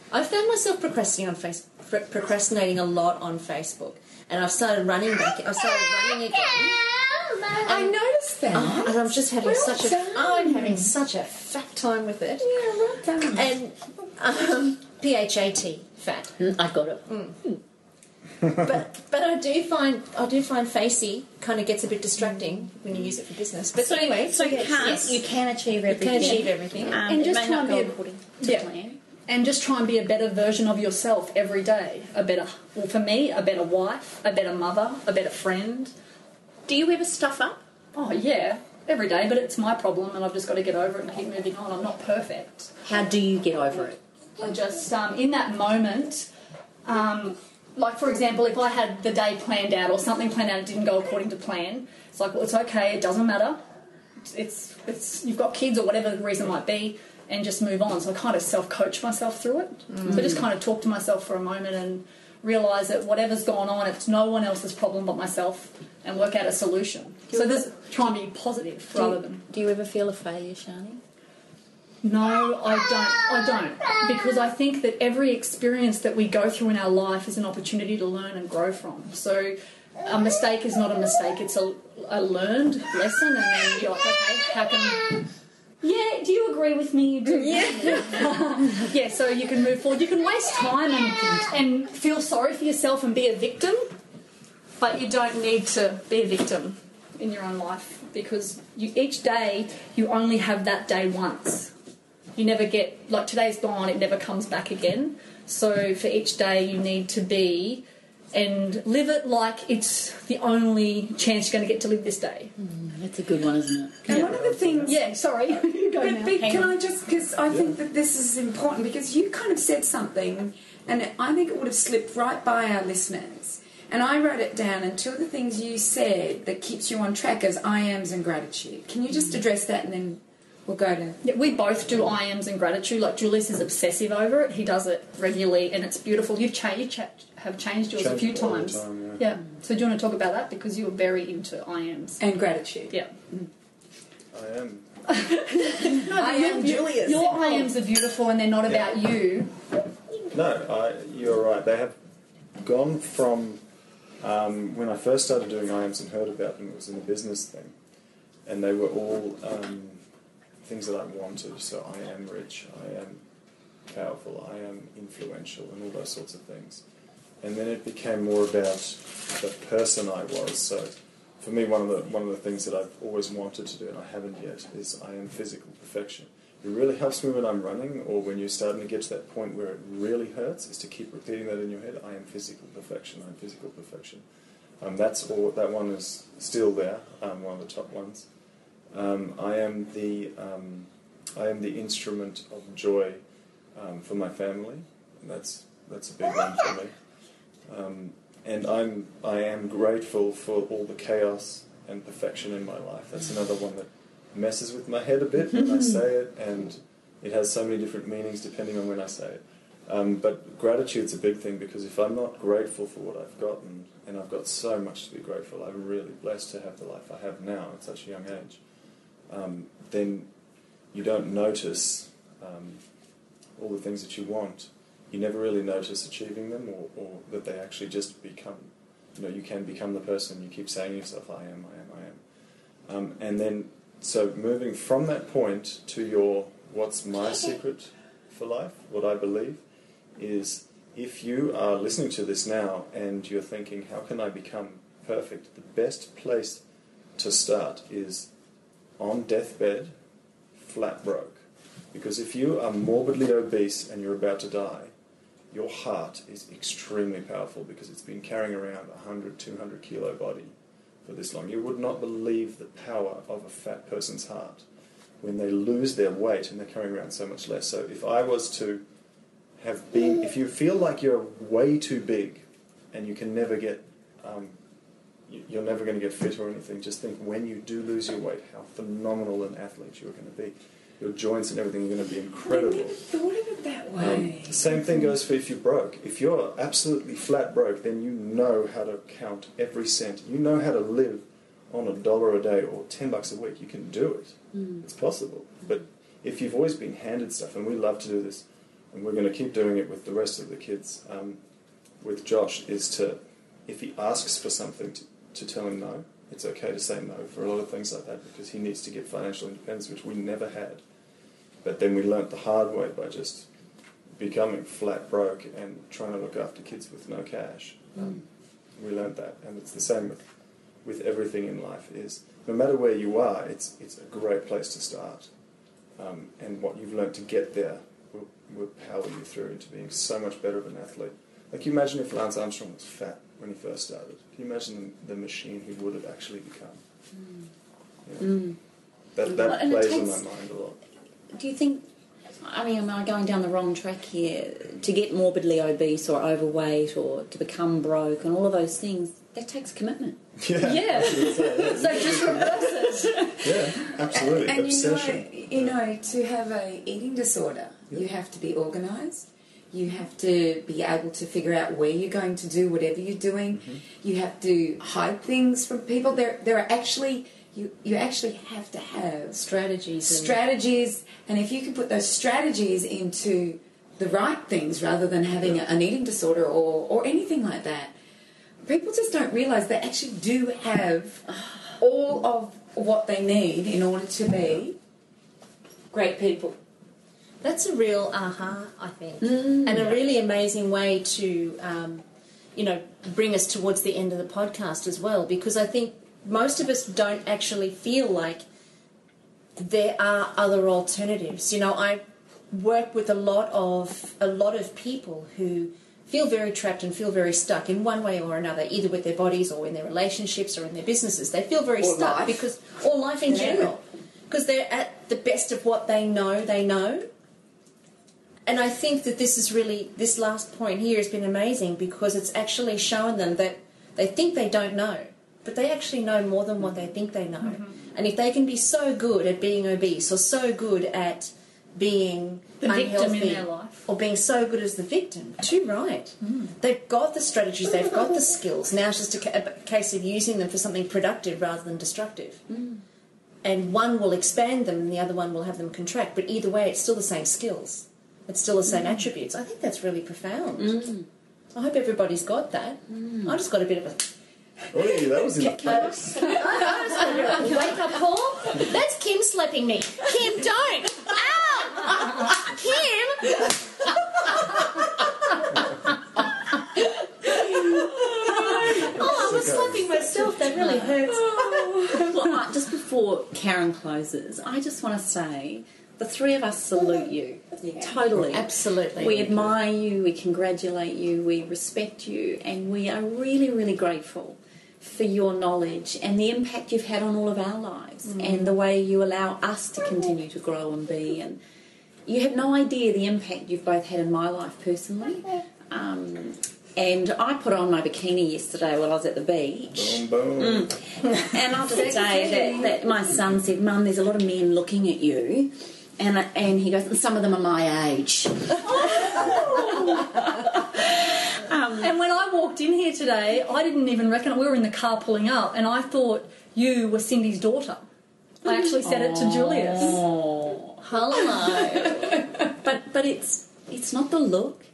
Speaker 2: I found myself procrastinating a lot on Facebook, and I've started running back. I started running again.
Speaker 4: I noticed that.
Speaker 2: And I'm just having I'm having such a fat time with it.
Speaker 4: Yeah, well done.
Speaker 2: And PHAT, fat.
Speaker 3: I got it.
Speaker 2: But I do find Facey kind of gets a bit distracting when you use it for business. But so anyway,
Speaker 3: So you can achieve everything.
Speaker 2: You can achieve everything.
Speaker 6: And just
Speaker 3: it may
Speaker 6: try
Speaker 3: not
Speaker 6: and
Speaker 3: go
Speaker 6: be
Speaker 3: according to
Speaker 6: yeah.
Speaker 3: plan.
Speaker 6: And just try and be a better version of yourself every day. For me, a better wife, a better mother, a better friend.
Speaker 3: Do you ever stuff up?
Speaker 6: Oh, yeah, every day, but it's my problem and I've just got to get over it and keep moving on. I'm not perfect.
Speaker 3: How do you get over it?
Speaker 6: I just, in that moment, like, for example, if I had the day planned out or something planned out and didn't go according to plan, it's like, well, it's okay, it doesn't matter. It's you've got kids or whatever the reason might be, and just move on. So I kind of self-coach myself through it. So I just kind of talk to myself for a moment and realise that whatever's gone on, it's no one else's problem but myself, and work out a solution. So there's try and be positive rather than...
Speaker 3: Do you ever feel a failure, Sharny?
Speaker 6: No, I don't. Because I think that every experience that we go through in our life is an opportunity to learn and grow from. So a mistake is not a mistake, it's a learned lesson, and then you're like, okay, how can... Yeah, do you agree with me? You do. Yeah. Yeah, so you can move forward. You can waste time and feel sorry for yourself and be a victim, but you don't need to be a victim in your own life, because each day you only have that day once. You never get, like, today's gone, it never comes back again. So for each day you need to be and live it like it's the only chance you're going to get to live this day.
Speaker 3: That's a good one, isn't it?
Speaker 4: And one of the things...
Speaker 6: Yeah, sorry. You go now.
Speaker 4: But can I just... Because I think that this is important, because you kind of said something, and I think it would have slipped right by our listeners. And I wrote it down, and two of the things you said that keeps you on track is I ams and gratitude. Can you just address that, and then we'll go to...
Speaker 6: Yeah, we both do I ams and gratitude. Like, Julius is obsessive over it. He does it regularly, and it's beautiful. You have changed yours a few
Speaker 5: Changed all the
Speaker 6: times.
Speaker 5: time,
Speaker 6: Yeah. So do you want to talk about that? Because you're very into I ams.
Speaker 4: And gratitude.
Speaker 6: Yeah.
Speaker 5: I am.
Speaker 4: I am Julius.
Speaker 6: Your I ams are beautiful, and they're not about you.
Speaker 5: No, you're right. They have gone from when I first started doing IAMs and heard about them, it was in a business thing, and they were all things that I wanted. So I am rich, I am powerful, I am influential, and all those sorts of things. And then it became more about the person I was. So for me, one of the things that I've always wanted to do, and I haven't yet, is I am physical perfection. It really helps me when I'm running, or when you're starting to get to that point where it really hurts, is to keep repeating that in your head. I am physical perfection. I am physical perfection. That's all. That one is still there. One of the top ones. I am the instrument of joy for my family. And that's a big one for me. And I am grateful for all the chaos and perfection in my life. That's another one that messes with my head a bit when I say it, and it has so many different meanings depending on when I say it. But gratitude's a big thing, because if I'm not grateful for what I've gotten, and I've got so much to be grateful, I'm really blessed to have the life I have now at such a young age, then you don't notice all the things that you want. You never really notice achieving them, or that they actually just become, you can become the person you keep saying to yourself, I am. And then, so moving from that point to what's my secret for life, what I believe, is if you are listening to this now and you're thinking, how can I become perfect? The best place to start is on deathbed, flat broke. Because if you are morbidly obese and you're about to die, your heart is extremely powerful, because it's been carrying around 100, 200 kilo body for this long. You would not believe the power of a fat person's heart when they lose their weight and they're carrying around so much less. So if I was to if you feel like you're way too big and you can never get, you're never going to get fit or anything, just think when you do lose your weight, how phenomenal an athlete you're going to be. Your joints and everything are going to be incredible.
Speaker 4: I never thought of it that way.
Speaker 5: Same thing goes for if you're broke. If you're absolutely flat broke, then you know how to count every cent. You know how to live on $1 a day or $10 a week. You can do it. It's possible. But if you've always been handed stuff, and we love to do this, and we're going to keep doing it with the rest of the kids, with Josh, is to, if he asks for something, to tell him no. It's okay to say no for a lot of things like that, because he needs to get financial independence, which we never had. But then we learnt the hard way by just becoming flat broke and trying to look after kids with no cash. We learnt that, and it's the same with everything in life. Is no matter where you are, it's a great place to start, and what you've learnt to get there will power you through into being so much better of an athlete. Like, you imagine if Lance Armstrong was fat when he first started. Can you imagine the machine he would have actually become? That plays on my mind a lot.
Speaker 3: Do you think, am I going down the wrong track here? To get morbidly obese or overweight or to become broke and all of those things, that takes commitment.
Speaker 5: Yeah.
Speaker 3: So just reverse it.
Speaker 5: Yeah, absolutely.
Speaker 4: And
Speaker 5: Obsession.
Speaker 4: to have a eating disorder, you have to be organised. You have to be able to figure out where you're going to do whatever you're doing. You have to hide things from people. There are actually, you actually have to have strategies, and if you can put those strategies into the right things rather than having an eating disorder or anything like that, people just don't realise they actually do have all of what they need in order to be great people.
Speaker 2: That's a real aha, I think, and a really amazing way to, bring us towards the end of the podcast as well, because I think most of us don't actually feel like there are other alternatives. I work with a lot of people who feel very trapped and feel very stuck in one way or another, either with their bodies or in their relationships or in their businesses. They feel very stuck or life in general, because they're at the best of what they know. And I think that this last point here has been amazing, because it's actually shown them that they think they don't know, but they actually know more than what they think they know. And if they can be so good at being obese, or so good at being
Speaker 6: the victim
Speaker 2: unhealthy,
Speaker 6: in their life,
Speaker 2: or being so good as the victim, too right. They've got the strategies, they've got the skills. Now it's just a case of using them for something productive rather than destructive. And one will expand them and the other one will have them contract, but either way it's still the same skills. It's still the same attributes. I think that's really profound. I hope everybody's got that. I just got a bit of a...
Speaker 5: Oh, yeah, that was in the place.
Speaker 2: Wake up call? That's Kim slapping me. Kim, don't! Ow! Kim! I was slapping myself. That really hurts.
Speaker 3: Well, just before Karen closes, I just want to say, the three of us salute you. Totally.
Speaker 2: Absolutely.
Speaker 3: We admire you, we congratulate you, we respect you, and we are really, really grateful for your knowledge and the impact you've had on all of our lives, and the way you allow us to continue to grow and be. And you have no idea the impact you've both had in my life personally. And I put on my bikini yesterday while I was at the beach.
Speaker 5: Boom, boom.
Speaker 3: And after the day that my son said, Mum, there's a lot of men looking at you. And he goes, some of them are my age.
Speaker 6: And when I walked in here today, I didn't even reckon, we were in the car pulling up, and I thought you were Cindy's daughter. I actually said it to Julius.
Speaker 3: Oh.
Speaker 2: Hello.
Speaker 3: But it's not the look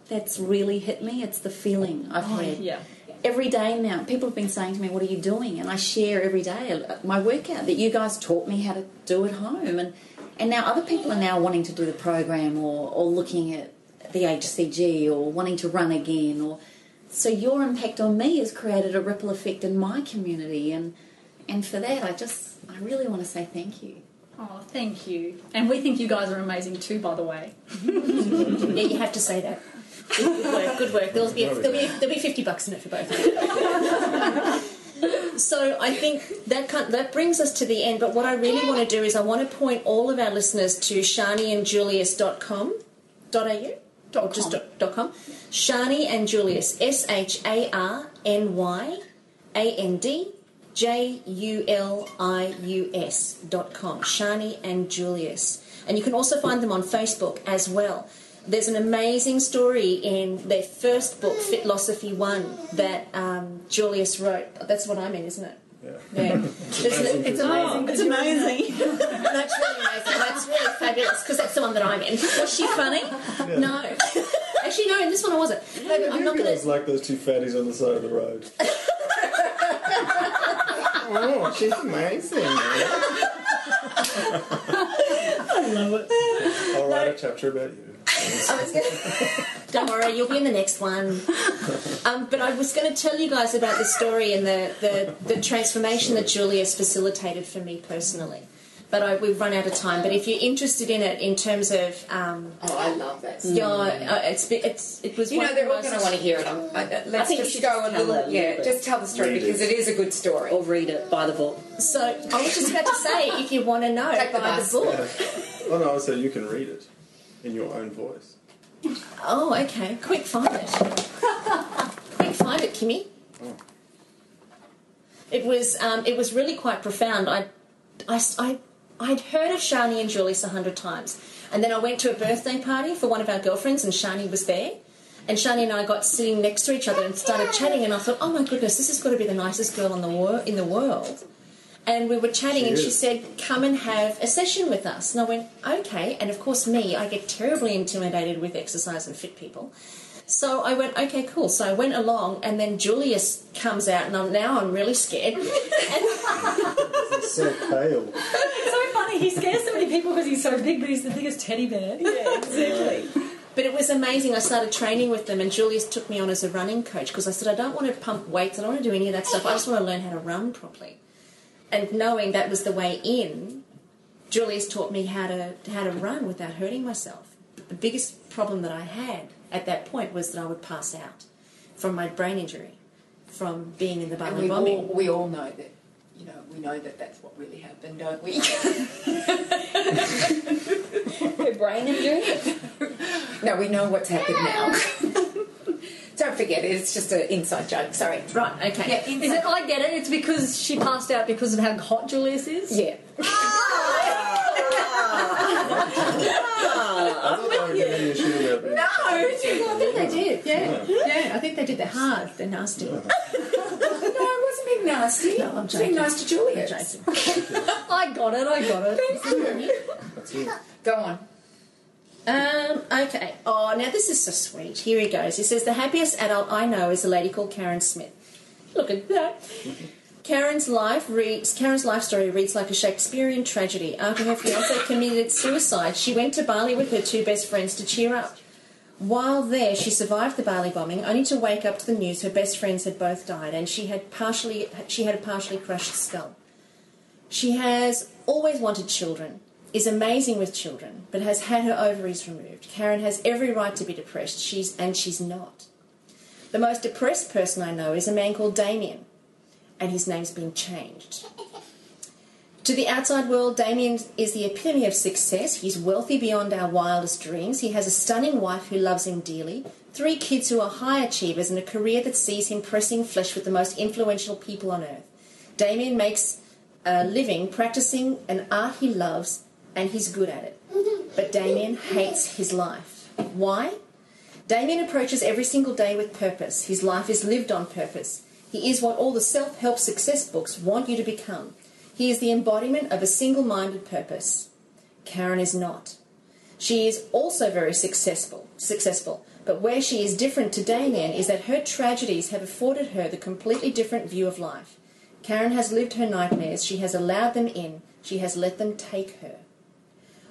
Speaker 3: that's really hit me, it's the feeling I've had.
Speaker 6: Yeah.
Speaker 3: Every day now, people have been saying to me, what are you doing? And I share every day my workout that you guys taught me how to do at home. And now other people are now wanting to do the program or looking at the HCG or wanting to run again. So your impact on me has created a ripple effect in my community. And for that, I really want to say thank you.
Speaker 6: Oh, thank you. And we think you guys are amazing too, by the way.
Speaker 2: Yeah, you have to say that. Good work. There'll be $50 in it for both of you. So I think that brings us to the end. But what I really want to do is I want to point all of our listeners to sharnyandjulius.com.au. Or just .com. Sharny and Julius, SharnyandJulius.com. Sharny and Julius. And you can also find them on Facebook as well. There's an amazing story in their first book, Fitlosophy 1, that Julius wrote. That's what I'm in, isn't it? Yeah. It's amazing. It's amazing. That's really amazing. That's really fabulous because that's the one that I'm in. Was she funny?
Speaker 5: Yeah.
Speaker 2: No. Actually, no, in this one I wasn't. No, but I'm not going to...
Speaker 5: It's like those two fatties on the side of the road. Oh, she's amazing.
Speaker 6: I love it.
Speaker 5: I'll write a chapter about you.
Speaker 2: Don't worry, you'll be in the next one. But I was going to tell you guys about the story and the transformation that Julius facilitated for me personally. But we've run out of time. But if you're interested in it, in terms of,
Speaker 4: I love that.
Speaker 2: it was.
Speaker 4: You know, they're all going to want to hear it. Let's just go a little. Just tell the story because it is a good story.
Speaker 3: Or read it, buy the book.
Speaker 2: So I was just about to say, if you want to know, buy the book.
Speaker 5: Yeah. Oh no, so you can read it in your own voice.
Speaker 2: Oh, okay. Quick, find it. Quick, find it, Kimmy.
Speaker 5: Oh.
Speaker 2: It was really quite profound. I'd heard of Sharny and Julius 100 times, and then I went to a birthday party for one of our girlfriends, and Sharny was there. And Sharny and I got sitting next to each other and started chatting, and I thought, oh my goodness, this has got to be the nicest girl in the world. And we were chatting, and she said, come and have a session with us. And I went, okay. And of course, I get terribly intimidated with exercise and fit people. So I went, okay, cool. So I went along, and then Julius comes out, and I'm really scared.
Speaker 5: He's so pale.
Speaker 6: It's so funny. He scares so many people because he's so big, but he's the biggest teddy bear.
Speaker 2: Yeah, exactly. But it was amazing. I started training with them, and Julius took me on as a running coach because I said, I don't want to pump weights. I don't want to do any of that stuff. I just want to learn how to run properly. And knowing that was the way in, Julius taught me how to run without hurting myself. The biggest problem that I had at that point was that I would pass out from my brain injury, from being in the Bali bombing.
Speaker 4: We all know that. We know that that's what really happened, don't we?
Speaker 2: Her brain injury?
Speaker 4: No, we know what's happened now. Don't forget it. It's just an inside joke. Sorry.
Speaker 2: Right. Okay.
Speaker 4: Yeah,
Speaker 6: Is it? I get it. It's because she passed out because of how hot Julius is.
Speaker 4: Yeah.
Speaker 5: I thought they were giving you a shit about being
Speaker 2: I think they did. Yeah. I think they did. They're hard. They're nasty.
Speaker 4: No, I wasn't being nasty.
Speaker 2: No, I'm
Speaker 4: I was
Speaker 2: joking.
Speaker 4: being nice to Julius.
Speaker 2: I'm joking.
Speaker 6: I got it.
Speaker 5: That's it.
Speaker 4: Go on.
Speaker 2: Okay. Oh, now this is so sweet. Here he goes. He says, the happiest adult I know is a lady called Karen Smith. Look at that. Karen's life story reads like a Shakespearean tragedy. After her fiancé committed suicide, she went to Bali with her two best friends to cheer up. While there, she survived the Bali bombing, only to wake up to the news her best friends had both died, and she had a partially crushed skull. She has always wanted children, is amazing with children, but has had her ovaries removed. Karen has every right to be depressed, she's not. The most depressed person I know is a man called Damien, and his name's been changed. To the outside world, Damien is the epitome of success. He's wealthy beyond our wildest dreams. He has a stunning wife who loves him dearly, 3 kids who are high achievers, and a career that sees him pressing flesh with the most influential people on earth. Damien makes a living practicing an art he loves, and he's good at it. But Damien hates his life. Why? Damien approaches every single day with purpose. His life is lived on purpose. He is what all the self-help success books want you to become. He is the embodiment of a single-minded purpose. Karen is not. She is also very successful, but where she is different to Damien is that her tragedies have afforded her the completely different view of life. Karen has lived her nightmares. She has allowed them in. She has let them take her.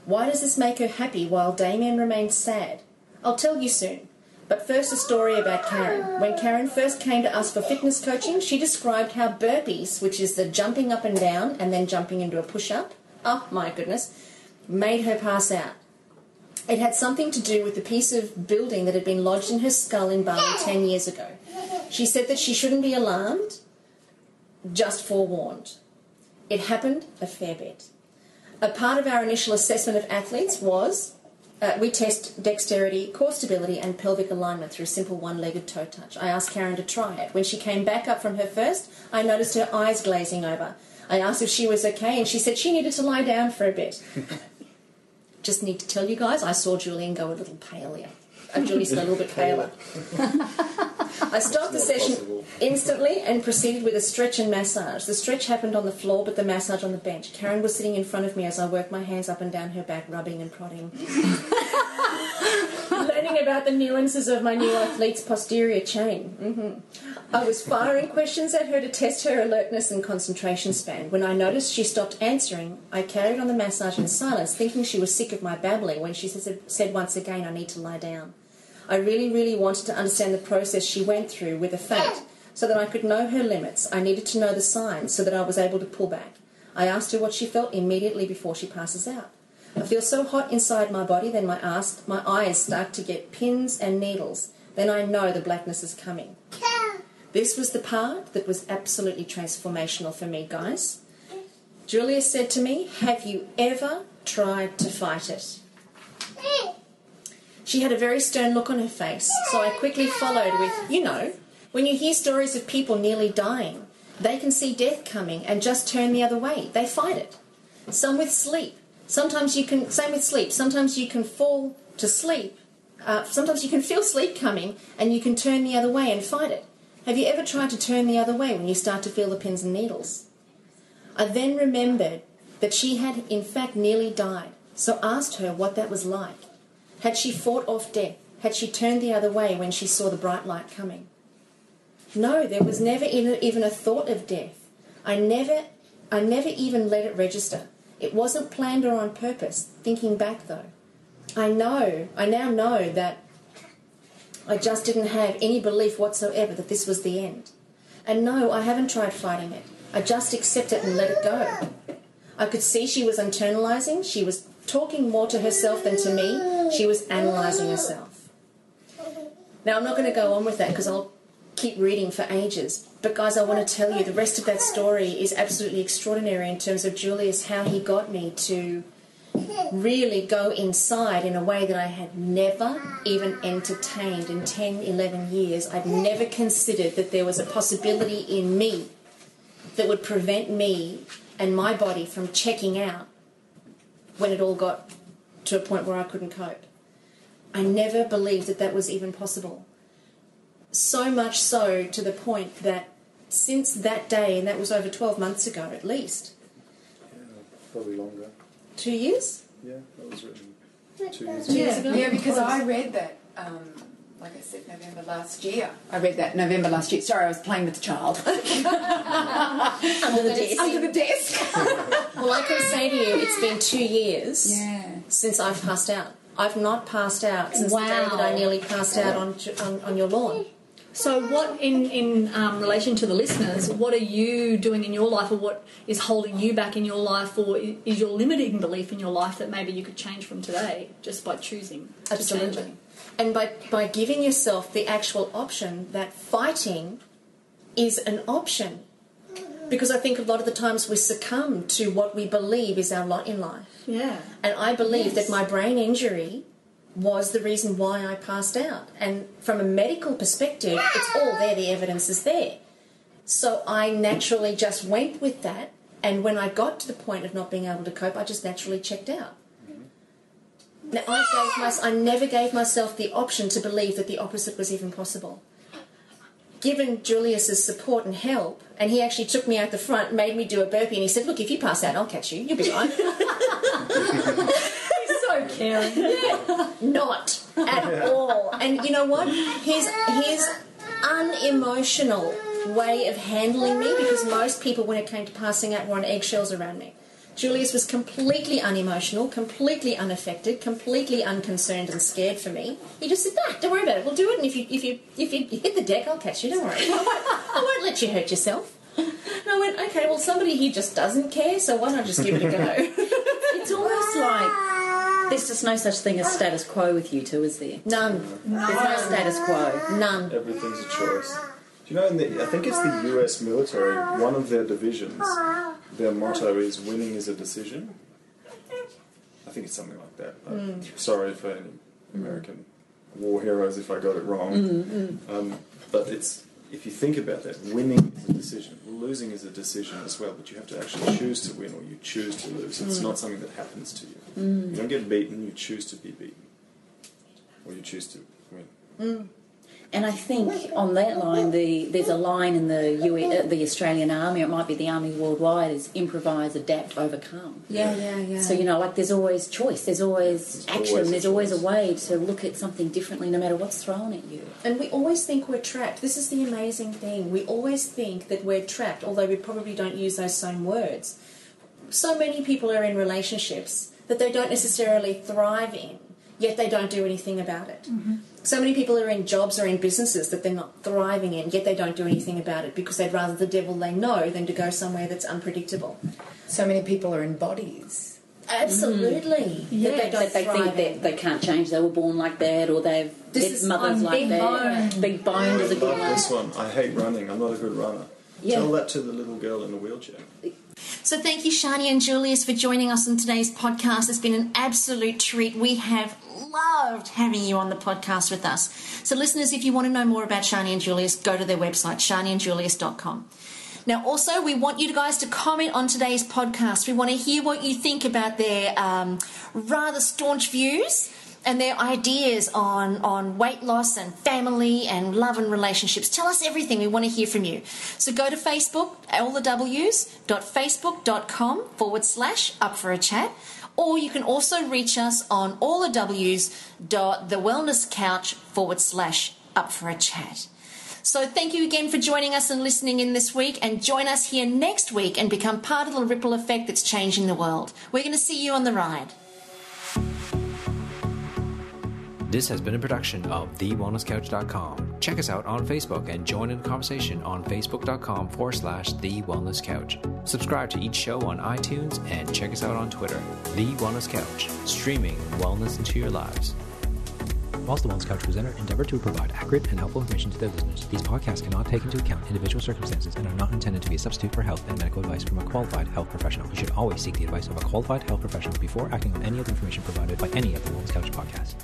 Speaker 2: Why does this make her happy while Damien remains sad? I'll tell you soon. But first, a story about Karen. When Karen first came to us for fitness coaching, she described how burpees, which is the jumping up and down and then jumping into a push-up, oh my goodness, made her pass out. It had something to do with the piece of building that had been lodged in her skull in Bali 10 years ago. She said that she shouldn't be alarmed, just forewarned. It happened a fair bit. A part of our initial assessment of athletes was we test dexterity, core stability and pelvic alignment through simple one-legged toe touch. I asked Karen to try it. When she came back up from her first, I noticed her eyes glazing over. I asked if she was okay and she said she needed to lie down for a bit. Just need to tell you guys, I saw Julian go a little paler. Julius got a little bit paler. I stopped the session instantly and proceeded with a stretch and massage. The stretch happened on the floor, but the massage on the bench. Karen was sitting in front of me as I worked my hands up and down her back, rubbing and prodding. Learning about the nuances of my new athlete's posterior chain. I was firing questions at her to test her alertness and concentration span. When I noticed she stopped answering, I carried on the massage in silence, thinking she was sick of my babbling when she said once again, I need to lie down. I really, really wanted to understand the process she went through with a faint, so that I could know her limits. I needed to know the signs so that I was able to pull back. I asked her what she felt immediately before she passes out. I feel so hot inside my body, then my eyes start to get pins and needles. Then I know the blackness is coming. This was the part that was absolutely transformational for me, guys. Julius said to me, have you ever tried to fight it? She had a very stern look on her face, so I quickly followed with, when you hear stories of people nearly dying, they can see death coming and just turn the other way. They fight it. Some with sleep. Same with sleep. Sometimes you can fall to sleep. Sometimes you can feel sleep coming and you can turn the other way and fight it. Have you ever tried to turn the other way when you start to feel the pins and needles? I then remembered that she had in fact nearly died, so asked her what that was like. Had she fought off death? Had she turned the other way when she saw the bright light coming? No, there was never even a thought of death. I never even let it register. It wasn't planned or on purpose. Thinking back though, I now know that I just didn't have any belief whatsoever that this was the end. And no, I haven't tried fighting it. I just accept it and let it go. I could see she was internalizing. She was talking more to herself than to me. She was analysing herself. Now, I'm not going to go on with that because I'll keep reading for ages. But, guys, I want to tell you the rest of that story is absolutely extraordinary in terms of Julius, how he got me to really go inside in a way that I had never even entertained in 10, 11 years. I'd never considered that there was a possibility in me that would prevent me and my body from checking out when it all got to a point where I couldn't cope. I never believed that that was even possible. So much so to the point that since that day, and that was over 12 months ago at least.
Speaker 5: Yeah, probably longer.
Speaker 2: 2 years?
Speaker 5: Yeah, that was written 2 years
Speaker 2: ago.
Speaker 4: Yeah, because I read that, like I said, November last year. I read that November last year. Sorry, I was playing with the child.
Speaker 2: Under the desk.
Speaker 4: Under the desk.
Speaker 2: Well, I can say to you, it's been 2 years since I've passed out. I've not passed out since the day that I nearly passed out on your lawn.
Speaker 6: So what, in relation to the listeners, what are you doing in your life, or what is holding you back in your life, or is your limiting belief in your life that maybe you could change from today just by choosing to change it?
Speaker 2: And by giving yourself the actual option that fighting is an option. Because I think a lot of the times we succumb to what we believe is our lot in life.
Speaker 6: Yeah.
Speaker 2: And I believe that my brain injury was the reason why I passed out. And from a medical perspective, it's all there, the evidence is there. So I naturally just went with that, and when I got to the point of not being able to cope, I just naturally checked out. Now, I never gave myself the option to believe that the opposite was even possible. Given Julius's support and help, and he actually took me out the front, made me do a burpee, and he said, look, if you pass out, I'll catch you. You'll be fine.
Speaker 6: He's so caring.
Speaker 2: Yeah. Not at all. And you know what? His unemotional way of handling me, because most people, when it came to passing out, were on eggshells around me. Julius was completely unemotional, completely unaffected, completely unconcerned and scared for me. He just said, nah, don't worry about it, we'll do it, and if you hit the deck, I'll catch you, don't worry. I won't let you hurt yourself. And I went, okay, well, somebody here just doesn't care, so why not just give it a go?
Speaker 3: It's almost like there's just no such thing as status quo with you two, is there?
Speaker 2: None.
Speaker 3: There's no status quo.
Speaker 2: None.
Speaker 5: Everything's a choice. Do you know, I think it's the US military, one of their divisions, their motto is winning is a decision. I think it's something like that. I'm sorry for any American war heroes if I got it wrong. But it's, if you think about that, winning is a decision. Losing is a decision as well, but you have to actually choose to win or you choose to lose. It's not something that happens to you. You don't get beaten, you choose to be beaten. Or you choose to win.
Speaker 3: And I think on that line, there's a line in the Australian Army, or it might be the Army worldwide, is improvise, adapt, overcome.
Speaker 2: Yeah.
Speaker 3: So, like there's always choice, there's always action, there's always a way to look at something differently no matter what's thrown at you.
Speaker 2: And we always think we're trapped. This is the amazing thing. We always think that we're trapped, although we probably don't use those same words. So many people are in relationships that they don't necessarily thrive in, yet they don't do anything about it. So many people are in jobs or in businesses that they're not thriving in, yet they don't do anything about it because they'd rather the devil they know than to go somewhere that's unpredictable.
Speaker 4: So many people are in bodies.
Speaker 2: Absolutely.
Speaker 6: Yeah,
Speaker 3: That they think that they can't change, they were born like that, or their mother's like that. Big boned is a
Speaker 5: I
Speaker 3: good
Speaker 5: love
Speaker 3: one.
Speaker 5: this one. I hate running. I'm not a good runner.
Speaker 3: Yeah.
Speaker 5: Tell that to the little girl in the wheelchair.
Speaker 2: So thank you, Sharny and Julius, for joining us on today's podcast. It's been an absolute treat. We have loved having you on the podcast with us. So listeners, if you want to know more about Sharny and Julius, go to their website, sharnyandjulius.com. Now, also, we want you guys to comment on today's podcast. We want to hear what you think about their rather staunch views and their ideas on weight loss and family and love and relationships. Tell us everything. We want to hear from you. So go to Facebook, allthews.facebook.com/up-for-a-chat, or you can also reach us on allthews.thewellnesscouch/up-for-a-chat. So thank you again for joining us and listening in this week, and join us here next week and become part of the ripple effect that's changing the world. We're going to see you on the ride.
Speaker 1: This has been a production of TheWellnessCouch.com. Check us out on Facebook and join in the conversation on Facebook.com/TheWellnessCouch. Subscribe to each show on iTunes and check us out on Twitter. The Wellness Couch, streaming wellness into your lives. Whilst the Wellness Couch presenter endeavor to provide accurate and helpful information to their listeners, these podcasts cannot take into account individual circumstances and are not intended to be a substitute for health and medical advice from a qualified health professional. You should always seek the advice of a qualified health professional before acting on any of the information provided by any of the Wellness Couch podcasts.